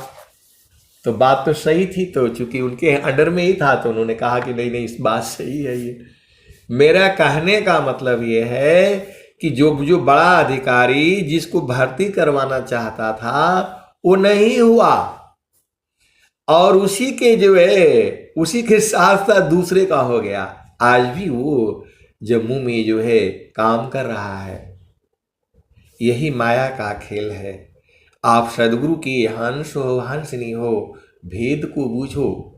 तो बात तो सही थी, तो चूंकि उनके अंडर में ही था तो उन्होंने कहा कि नहीं नहीं इस बात सही है ये। मेरा कहने का मतलब ये है कि जो जो बड़ा अधिकारी जिसको भर्ती करवाना चाहता था वो नहीं हुआ, और उसी के जो है उसी के साथ साथ दूसरे का हो गया। आज भी वो जम्मू में जो है काम कर रहा है। यही माया का खेल है। आप सदगुरु की हंस हो हंसनी हो, भेद को बूझो।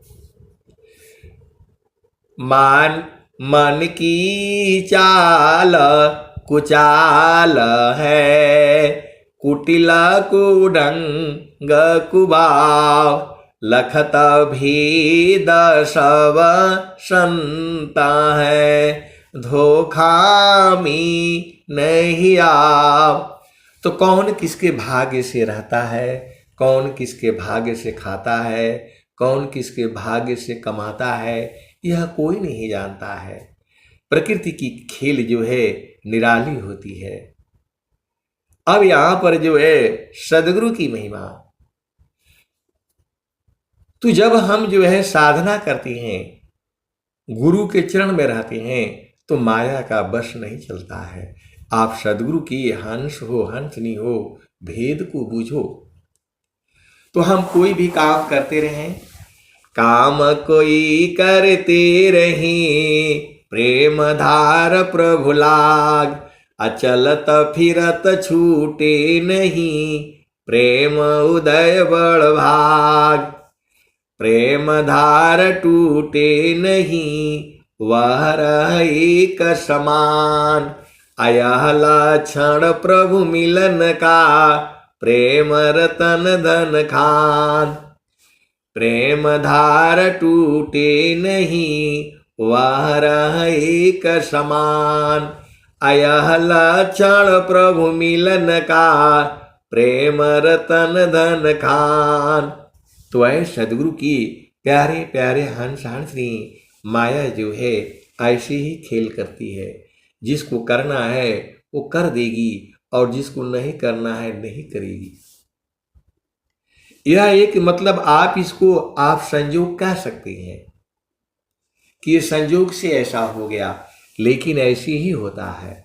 मन की चाल कुचाल है, कुटिल कुडंग कुबाव, लखत भेद सब संता है, धोखा में नहीं आप। तो कौन किसके भाग्य से रहता है, कौन किसके भाग्य से खाता है, कौन किसके भाग्य से कमाता है, यह कोई नहीं जानता है। प्रकृति की खेल जो है निराली होती है। अब यहां पर जो है सदगुरु की महिमा, तो जब हम जो है साधना करते हैं, गुरु के चरण में रहते हैं, तो माया का बस नहीं चलता है। आप सदगुरु की हंस हो हंसनी हो, भेद को बूझो। तो हम कोई भी काम करते रहें, काम कोई करते रही, प्रेम धार प्रभु लाग, अचलत फिरत छूटे नहीं, प्रेम उदय बड़ भाग, प्रेम धार टूटे नहीं, वह रह एक समान, अयह लक्षण प्रभु मिलन का, प्रेम रतन धन खान, प्रेम धार टूटे नहीं, वह रह एक समान, अयह लक्षण प्रभु मिलन का, प्रेम रतन धन खान। तो ऐ सदगुरु की प्यारे प्यारे हंस हंसनी माया जो है ऐसे ही खेल करती है। जिसको करना है वो कर देगी और जिसको नहीं करना है नहीं करेगी। यह एक मतलब आप इसको आप संयोग कह सकते हैं कि ये संयोग से ऐसा हो गया, लेकिन ऐसे ही होता है।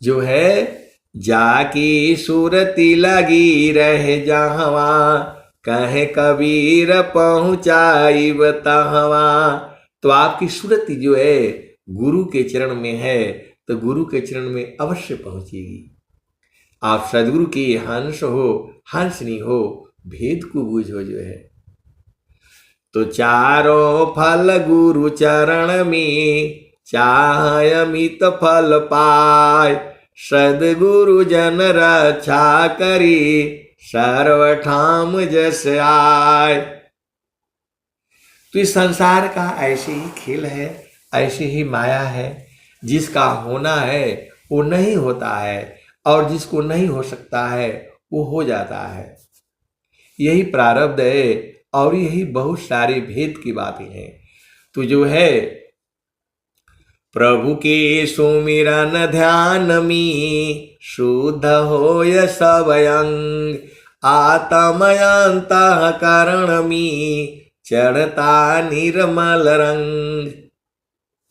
जो है जाकी सूरती लगी रहे जहवा, कहे कबीर पहुंचाई तहवा। तो आपकी सूरती जो है गुरु के चरण में है तो गुरु के चरण में अवश्य पहुंचेगी। आप सदगुरु की हंस हो हंसनी हो, भेद को बूझो जो है। तो चारों फल गुरु चरण में, चाहे अमित फल पाय। सदगुरु जन रक्षा करी, सर्वठाम जस आय। तो इस संसार का ऐसे ही खेल है, ऐसे ही माया है। जिसका होना है वो नहीं होता है और जिसको नहीं हो सकता है वो हो जाता है। यही प्रारब्ध है और यही बहुत सारे भेद की बातें हैं। तो जो है प्रभु के सुमिरन ध्यान में, शुद्ध होय सब अंग। आत्मयंतः करण में, चढ़ता निर्मल रंग।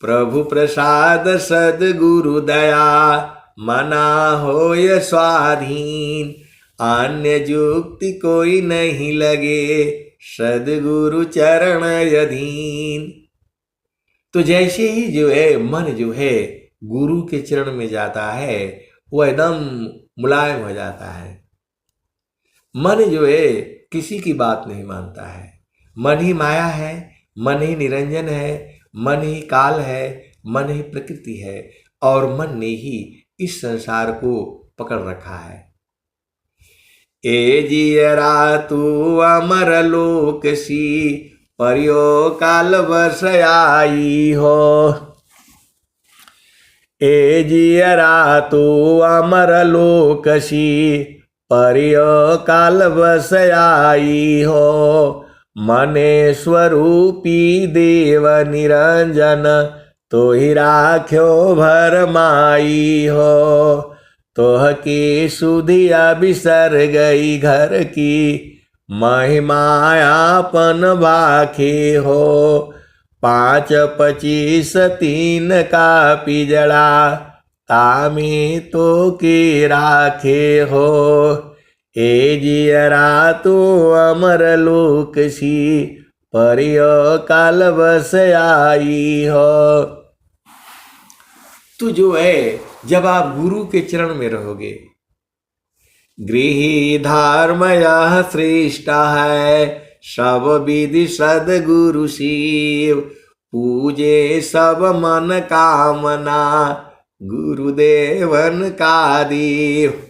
प्रभु प्रसाद सद्गुरु दया, मना होय स्वाधीन। अन्य युक्ति कोई नहीं लगे, सद्गुरु चरण अधीन। तो जैसे ही जो है मन जो है गुरु के चरण में जाता है वो एकदम मुलायम हो जाता है। मन जो है किसी की बात नहीं मानता है। मन ही माया है, मन ही निरंजन है, मन ही काल है, मन ही प्रकृति है और मन ने ही इस संसार को पकड़ रखा है। ए जियरा तू अमर लोक सी, परियो काल बस आई हो। ए जियरा तू अमर लोक सी, परियो काल बस आई हो। मने स्वरूपी देव निरंजन, तो ही राख्यो भरमाई हो। तोह की सुधिया बिसर गई घर की, महिमायापन भाखे हो। 5 25 3 का पिजड़ा, तामी तो के राखे हो। ए जियरा तो अमर लोक सी, परियो काल बस आई हो। तो जो है जब आप गुरु के चरण में रहोगे, गृही धर्म यह श्रेष्ठ है, सब विधि सद्गुरु शिव। पूजे सब मन कामना, गुरुदेवन का देव।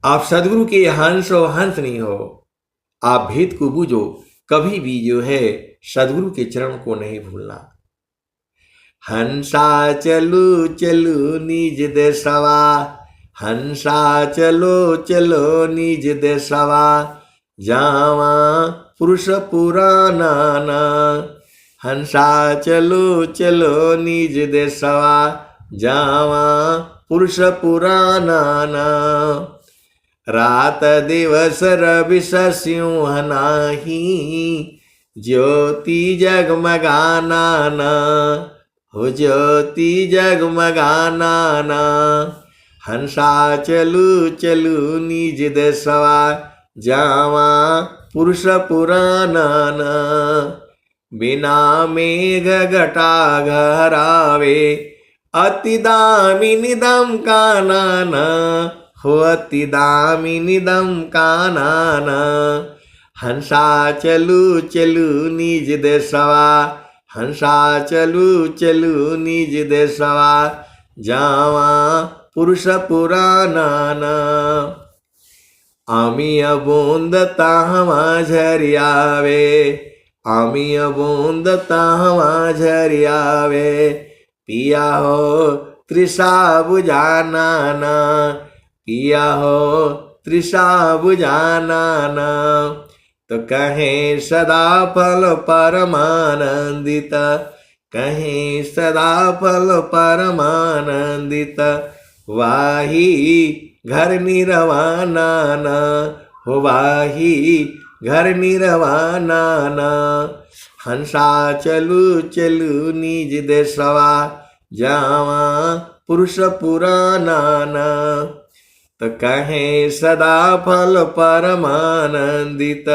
आप सदगुरु के हंस हो हंस नहीं हो, आप भेद को बूझो। कभी भी जो है सदगुरु के चरण को नहीं भूलना। हंसा चलो चलो निज देशवा, हंसा चलो चलो निज देशवा। जावा पुरुष पुराना ना, हंसा चलो चलो निज देशवा। जावा पुरुष पुराना ना। रात दिवस रवि सिंह नाही, ज्योति जगमगाना ना। हो ज्योति जगमगाना ना। हंसा चलू चलू निज देशवा, जावा पुरुष पुराना ना। बिना मेघ घटा घरावे, अति दामिनी दम का नाना। हो अति दामिनी दम का नाना। हंसा चलू चलू निज देशवा, हंसा चलू चलू निज देशवा। जावा पुरुष पुराना ना। आमिया बूंद ताहवा झरियावे, आमिया बूंद ताहवा झरियावे। पिया हो तृषा बुझाना ना, पिया हो तृषा बुझाना ना। तो कहें सदा फल परमानंदित, कहें सदा फल परमानंदित। वाही घर निर्वाणा ना, हो वाही घर निर्वाणा ना। हंसा चलू चलू निज देशवा, जावा पुरुष पुराना ना। तो कहें सदा फल परमानंदित,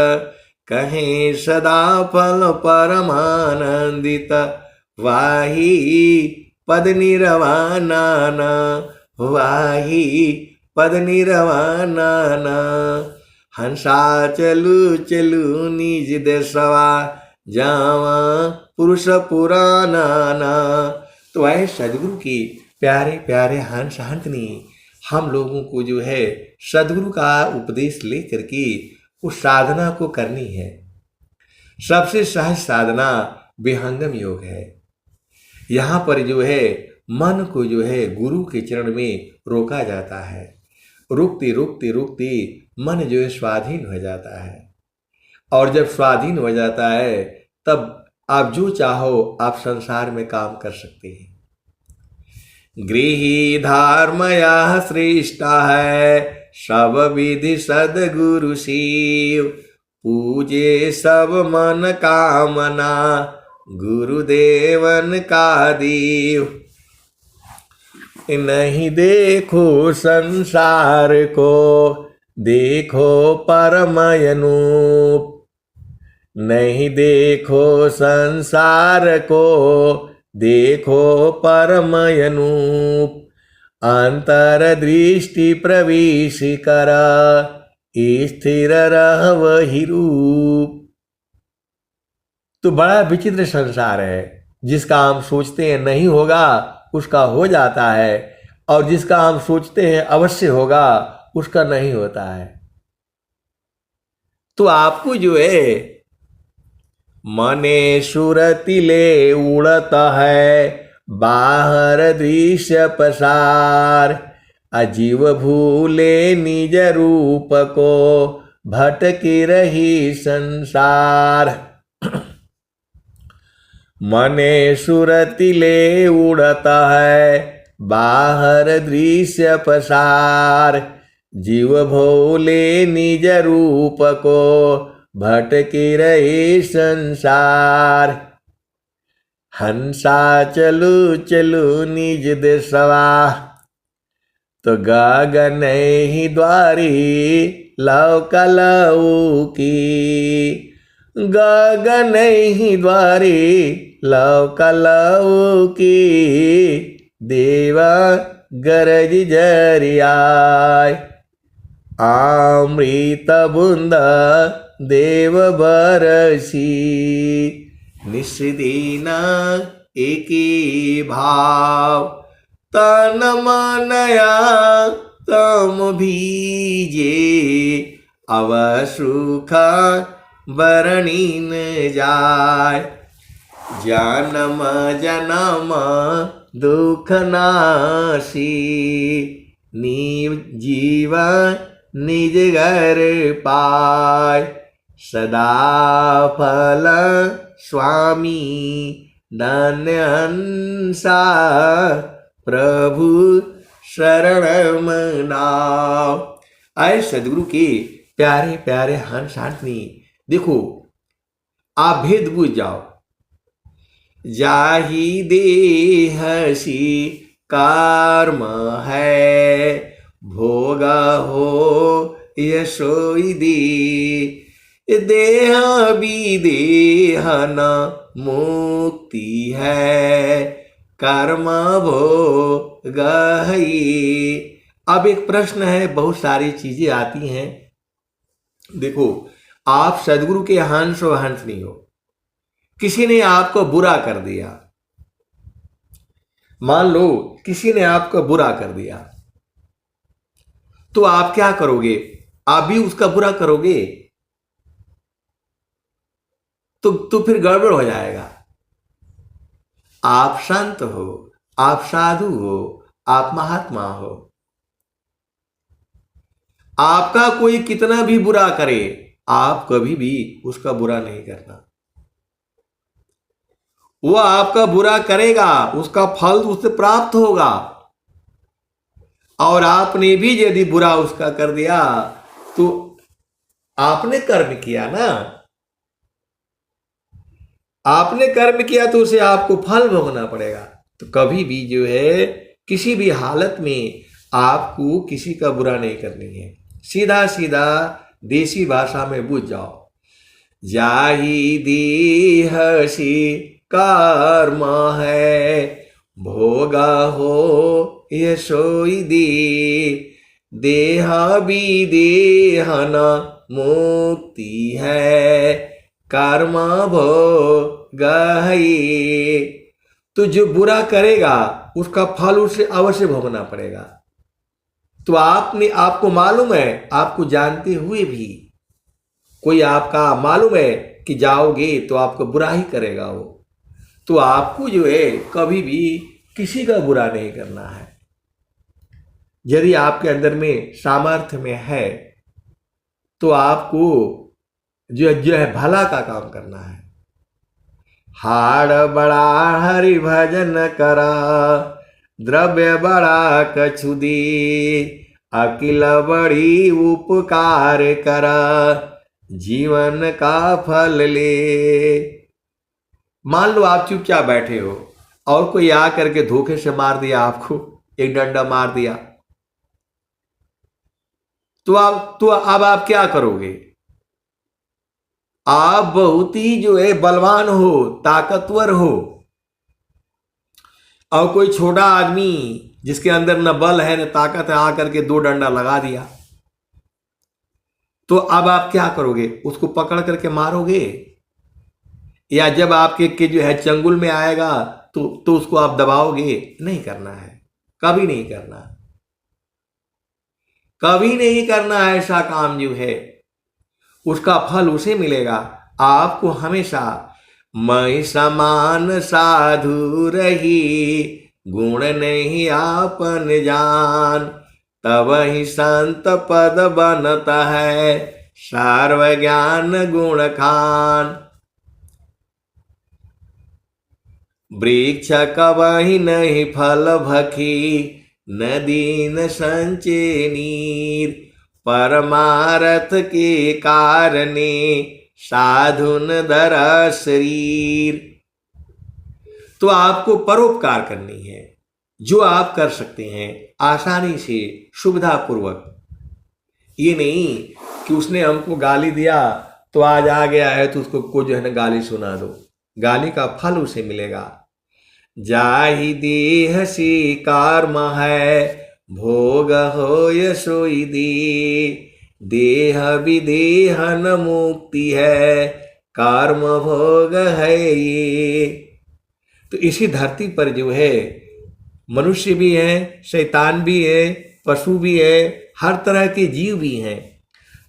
कहें सदा फल परमानंदित। वाही पद निर्वाणा ना, वाही पद निर्वाणा ना। हंसा चलू चलू निज देशवा, जावा पुरुष पुराना ना। तो वह सदगुरु की प्यारे प्यारे हंस हंसनी हम लोगों को जो है सदगुरु का उपदेश लेकर के उस साधना को करनी है। सबसे सहज साधना विहंगम योग है। यहाँ पर जो है मन को जो है गुरु के चरण में रोका जाता है। रुकते रुकते रुकते मन जो है स्वाधीन हो जाता है, और जब स्वाधीन हो जाता है तब आप जो चाहो आप संसार में काम कर सकते हैं। गृही धर्म यह श्रेष्ठ है, सब विधि सदगुरु शिव। पूजे सब मन कामना, गुरुदेवन का दीव। नहीं देखो संसार को, देखो परमयनूप। नहीं देखो संसार को, देखो परमयनूप। अंतर दृष्टि प्रवेश कर, स्थिर रह वही रूप। तो बड़ा विचित्र संसार है। जिसका हम सोचते हैं नहीं होगा उसका हो जाता है, और जिसका हम सोचते हैं अवश्य होगा उसका नहीं होता है। तो आपको जो है मने सुरति ले उड़ता है, बाहर दृश्य पसार। अजीव भूले निज रूप को, भटकी रही संसार। मने सुरति ले उड़ता है, बाहर दृश्य पसार। जीव भोले निज रूप को, भटकी रही संसार। हंसा चलू चलू निज देशवा, तो गगन ही द्वारी लौका लौकी। गगन ही द्वारी लौका लौकी, देवा गरज जरियाय। अमृत बूंद देव बरसी, निस्दिन एकी भाव। तन मनया तम भीजे, अव सुख बरणी न जाय। जन्म जन्म दुख नासी, जीवन निज घर पाय। सदा फल स्वामी धन्य हंसा, प्रभु शरण मनाओ। आए सदगुरु के प्यारे प्यारे हंस हंसनी, देखो आप भेद बुझ जाओ। जाहि देहसी कर्म है, भोग हो यशोई दे। देह विदेह न मुक्ति है, कर्म भोग है। अब एक प्रश्न है, बहुत सारी चीजें आती हैं। देखो आप सदगुरु के हंस हो हंस नहीं हो। किसी ने आपको बुरा कर दिया, मान लो किसी ने आपको बुरा कर दिया, तो आप क्या करोगे? आप भी उसका बुरा करोगे तो फिर गड़बड़ हो जाएगा। आप संत हो, आप साधु हो, आप महात्मा हो। आपका कोई कितना भी बुरा करे, आप कभी भी उसका बुरा नहीं करना। वो आपका बुरा करेगा, उसका फल उससे प्राप्त होगा। और आपने भी यदि बुरा उसका कर दिया तो आपने कर्म किया ना, आपने कर्म किया तो उसे आपको फल भोगना पड़ेगा। तो कभी भी जो है किसी भी हालत में आपको किसी का बुरा नहीं करनी है। सीधा सीधा देसी भाषा में बुझ जाओ, जाहि देहसी कर्म है, भोगा हो ये सोई दे, देह विदेहन मुक्ति है, कर्म भोग है। तो जो बुरा करेगा उसका फल उसे अवश्य भोगना पड़ेगा। तो आपको मालूम है, आपको जानते हुए भी कोई आपका मालूम है कि जाओगे तो आपको बुरा ही करेगा वो, तो आपको जो है कभी भी किसी का बुरा नहीं करना है। यदि आपके अंदर में सामर्थ्य में है तो आपको जो है भला का काम करना है। हाड़ बड़ा हरि भजन करा, द्रव्य बड़ा कछु दे, अकिल बड़ी उपकार करा, जीवन का फल ले। मान लो आप चुपचाप बैठे हो और कोई आ करके धोखे से मार दिया, आपको एक डंडा मार दिया, तो अब आप क्या करोगे? आप बहुत ही जो है बलवान हो, ताकतवर हो, और कोई छोटा आदमी जिसके अंदर न बल है न ताकत है आकर के दो डंडा लगा दिया, तो अब आप क्या करोगे? उसको पकड़ करके मारोगे, या जब आपके के जो है चंगुल में आएगा तो उसको आप दबाओगे? नहीं करना है, कभी नहीं करना, कभी नहीं करना ऐसा काम जो है। उसका फल उसे मिलेगा। आपको हमेशा मैं समान साधु रही, गुण नहीं आपन जान, तब ही संत पद बनता है, सर्व ज्ञान गुण खान। वृक्ष कबहि नहीं फल भखी, नदी न संचे नीर, परमारथ के कारणे साधुन धर शरीर। तो आपको परोपकार करनी है, जो आप कर सकते हैं आसानी से, सुविधापूर्वक। ये नहीं कि उसने हमको गाली दिया तो आज आ गया है तो उसको को जो है ना गाली सुना दो, गाली का फल उसे मिलेगा। जाहि देह से कर्म है, भोग हो ये सोई दे, देह विदेहन मुक्ति है, कर्म भोग है ये। तो इसी धरती पर जो है मनुष्य भी है, शैतान भी है, पशु भी है, हर तरह के जीव भी हैं।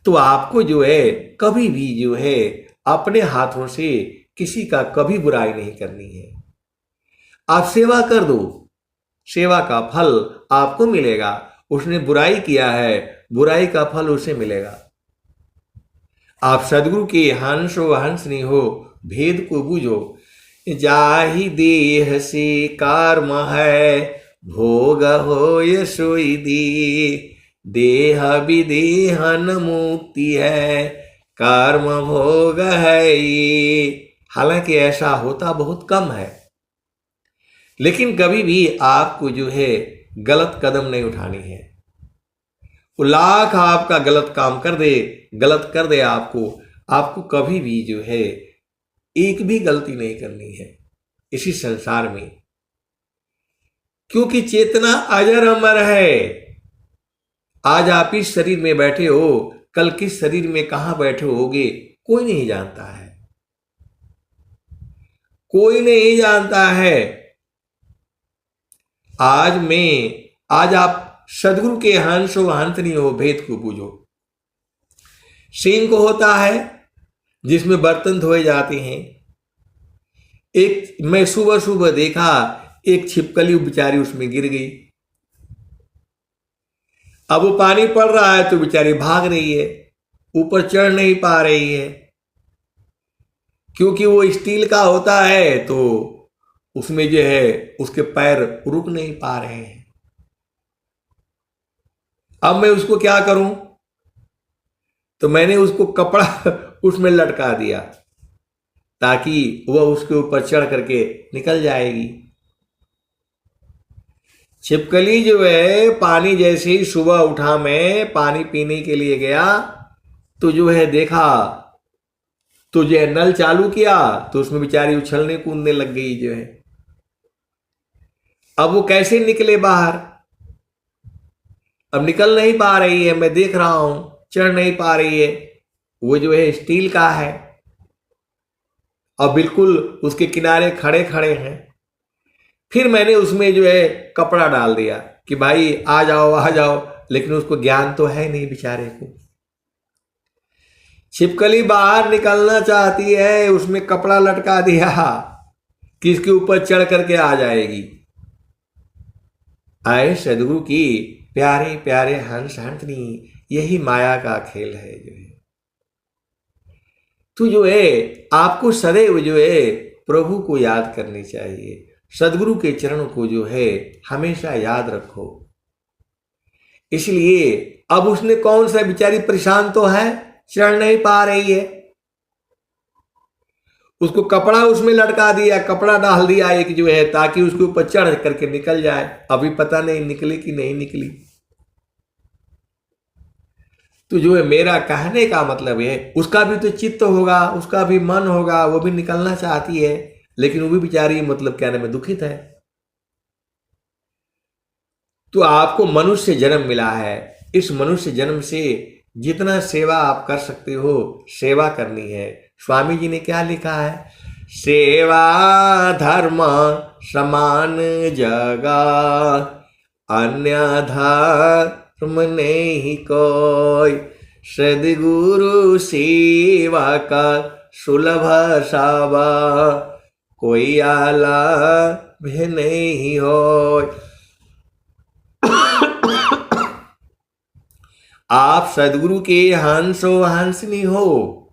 तो आपको जो है कभी भी जो है अपने हाथों से किसी का कभी बुराई नहीं करनी है। आप सेवा कर दो, सेवा का फल आपको मिलेगा। उसने बुराई किया है, बुराई का फल उसे मिलेगा। आप सदगुरु के हंस हो हंसनी हो, भेद को बूझो। जाहि देह से कर्म है, भोग हो ये सोई दे, देह विदेहन मुक्ति है, कर्म भोग है ये। हालांकि ऐसा होता बहुत कम है, लेकिन कभी भी आपको जो है गलत कदम नहीं उठानी है। वो लाख आपका गलत काम कर दे, गलत कर दे आपको कभी भी जो है एक भी गलती नहीं करनी है इसी संसार में, क्योंकि चेतना अजर अमर है। आज आप इस शरीर में बैठे हो, कल किस शरीर में कहां बैठे होगे कोई नहीं जानता है, कोई नहीं जानता है। आज आप सदगुरु के हंस हो हंस नहीं हो, भेद को बूझो। सिंक होता है जिसमें बर्तन धोए जाते हैं। मैं सुबह सुबह देखा एक छिपकली बेचारी उसमें गिर गई, अब वो पानी पड़ रहा है तो बेचारी भाग रही है, ऊपर चढ़ नहीं पा रही है, क्योंकि वो स्टील का होता है तो उसमें जो है उसके पैर रुक नहीं पा रहे हैं। अब मैं उसको क्या करूं? तो मैंने उसको कपड़ा उसमें लटका दिया ताकि वह उसके ऊपर चढ़ करके निकल जाएगी। छिपकली जो है पानी जैसे ही सुबह उठा, मैं पानी पीने के लिए गया तो जो है देखा तो जो है नल चालू किया तो उसमें बेचारी उछलने कूदने लग गई जो है। अब वो कैसे निकले बाहर? अब निकल नहीं पा रही है, मैं देख रहा हूं, चढ़ नहीं पा रही है। वो जो है स्टील का है और बिल्कुल उसके किनारे खड़े खड़े हैं। फिर मैंने उसमें जो है कपड़ा डाल दिया कि भाई आ जाओ आ जाओ, लेकिन उसको ज्ञान तो है नहीं बेचारे को। छिपकली बाहर निकलना चाहती है, उसमें कपड़ा लटका दिया कि इसके ऊपर चढ़ करके आ जाएगी। आए सदगुरु की प्यारे प्यारे हंस हंसनी, यही माया का खेल है जो है। तो जो है आपको सदैव जो है प्रभु को याद करनी चाहिए, सदगुरु के चरण को जो है हमेशा याद रखो। इसलिए अब उसने कौन सा, बेचारी परेशान तो है, चढ़ नहीं पा रही है, उसको कपड़ा उसमें लटका दिया, कपड़ा डाल दिया एक जो है ताकि उसके ऊपर चढ़ करके निकल जाए। अभी पता नहीं निकली कि नहीं निकली। तो जो है मेरा कहने का मतलब है उसका भी तो चित्त होगा, उसका भी मन होगा, वो भी निकलना चाहती है, लेकिन वो भी बेचारी मतलब क्या नाम है दुखित है। तो आपको मनुष्य जन्म मिला है, इस मनुष्य जन्म से जितना सेवा आप कर सकते हो सेवा करनी है। स्वामी जी ने क्या लिखा है? सेवा धर्म समान जगा, अन्य धर्म नहीं कोई, सदगुरु सेवा का सुलभ सावा, कोई आला भी नहीं हो। आप सदगुरु के हंसो हंसनी हो,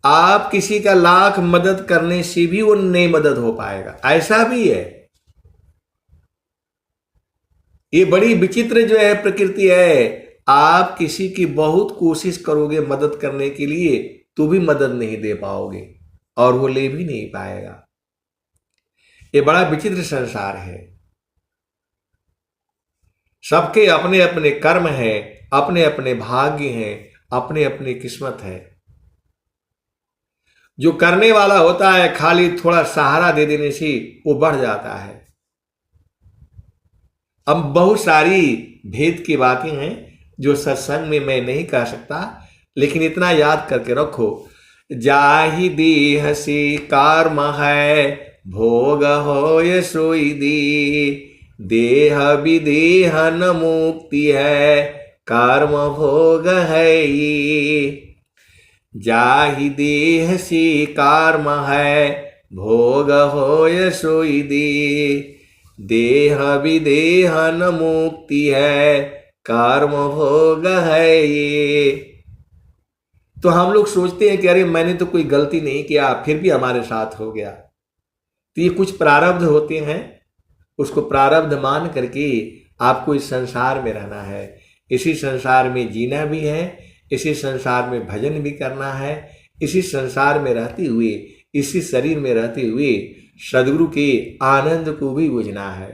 आप किसी का लाख मदद करने से भी वो नहीं मदद हो पाएगा, ऐसा भी है। ये बड़ी विचित्र जो है प्रकृति है। आप किसी की बहुत कोशिश करोगे मदद करने के लिए तो भी मदद नहीं दे पाओगे और वो ले भी नहीं पाएगा। ये बड़ा विचित्र संसार है। सबके अपने अपने कर्म हैं, अपने अपने भाग्य हैं, अपने अपने किस्मत है। जो करने वाला होता है खाली थोड़ा सहारा दे देने से वो बढ़ जाता है। अब बहुत सारी भेद की बातें हैं जो सत्संग में मैं नहीं कह सकता, लेकिन इतना याद करके रखो, जाहि देह से कर्म है, भोग होय सोई दी, देह विदेह न मुक्ति है, कर्म भोग है ये। जाहि देह से कर्म है, भोग होय सोई दी, देह विदेह न मुक्ति है, कर्म भोग है ये। तो हम लोग सोचते हैं कि अरे मैंने तो कोई गलती नहीं किया फिर भी हमारे साथ हो गया। तो ये कुछ प्रारब्ध होते हैं, उसको प्रारब्ध मान करके आपको इस संसार में रहना है, इसी संसार में जीना भी है, इसी संसार में भजन भी करना है, इसी संसार में रहते हुए, इसी शरीर में रहते हुए सदगुरु के आनंद को भी बुझना है।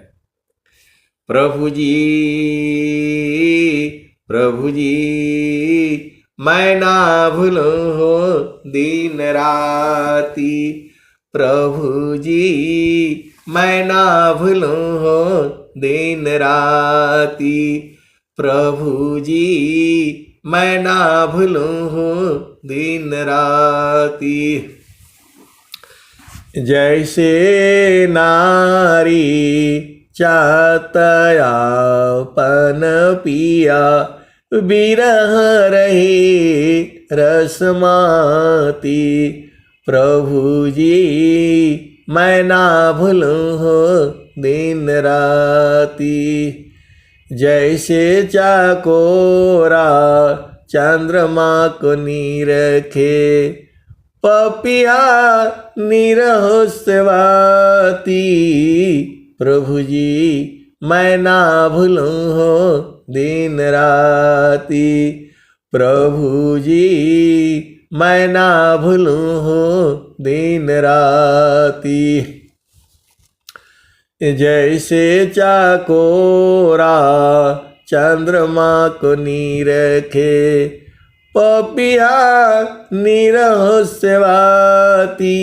प्रभु जी मैं ना भूलूं हो दिन राती, प्रभु जी मैं ना भूलूं हो दिन राती, प्रभु जी मैं ना भूलूं हो दिन राती। जैसे नारी चाहतयापन पिया, बिरह रहे रसमाती, प्रभु जी मैं ना भूलूं हो दिन राती। जैसे चाकोरा चंद्रमा को निरखे, पपिया निरहो सेवाती। प्रभु जी मैं ना भूलूं हो दिन राती। प्रभु जी मैं ना भूलूं हो दिन राती। जैसे चाकोरा चंद्रमा को निरखे, पपिया निरहो सेवाती।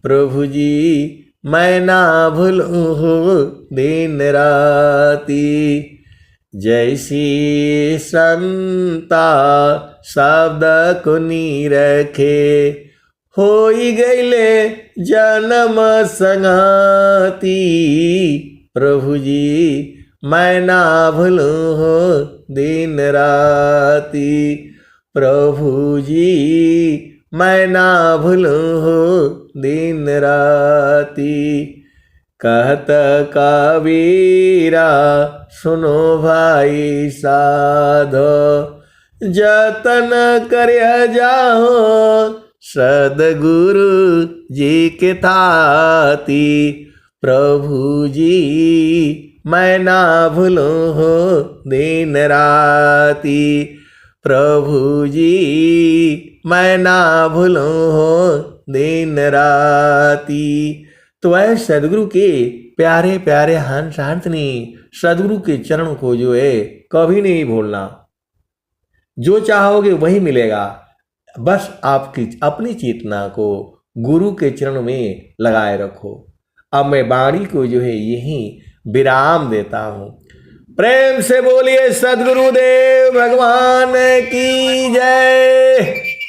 प्रभु जी मैं ना भूलूं हो दिन राती। जैसी संता शब्द को निरखे, होई गईले जन्म संगाती। प्रभु जी मैं ना भूलूं हो दिन राती। प्रभु जी मैं ना भूलूं हो दिन राती। कहत कबीरा सुनो भाई साधो, जतन कर जाओ सदगुरु जी के ताती। प्रभु जी मैं ना भूलूं हो दिन राती। प्रभु जी मैं ना भूलूं हो दिन राती। तो ऐ सदगुरु के प्यारे प्यारे हंस हंसनी सदगुरु के चरण को जो है कभी नहीं भूलना। जो चाहोगे वही मिलेगा। बस आपकी अपनी चेतना को गुरु के चरण में लगाए रखो। अब मैं वाणी को जो है यहीं विराम देता हूँ। प्रेम से बोलिए सद्गुरुदेव भगवान की जय।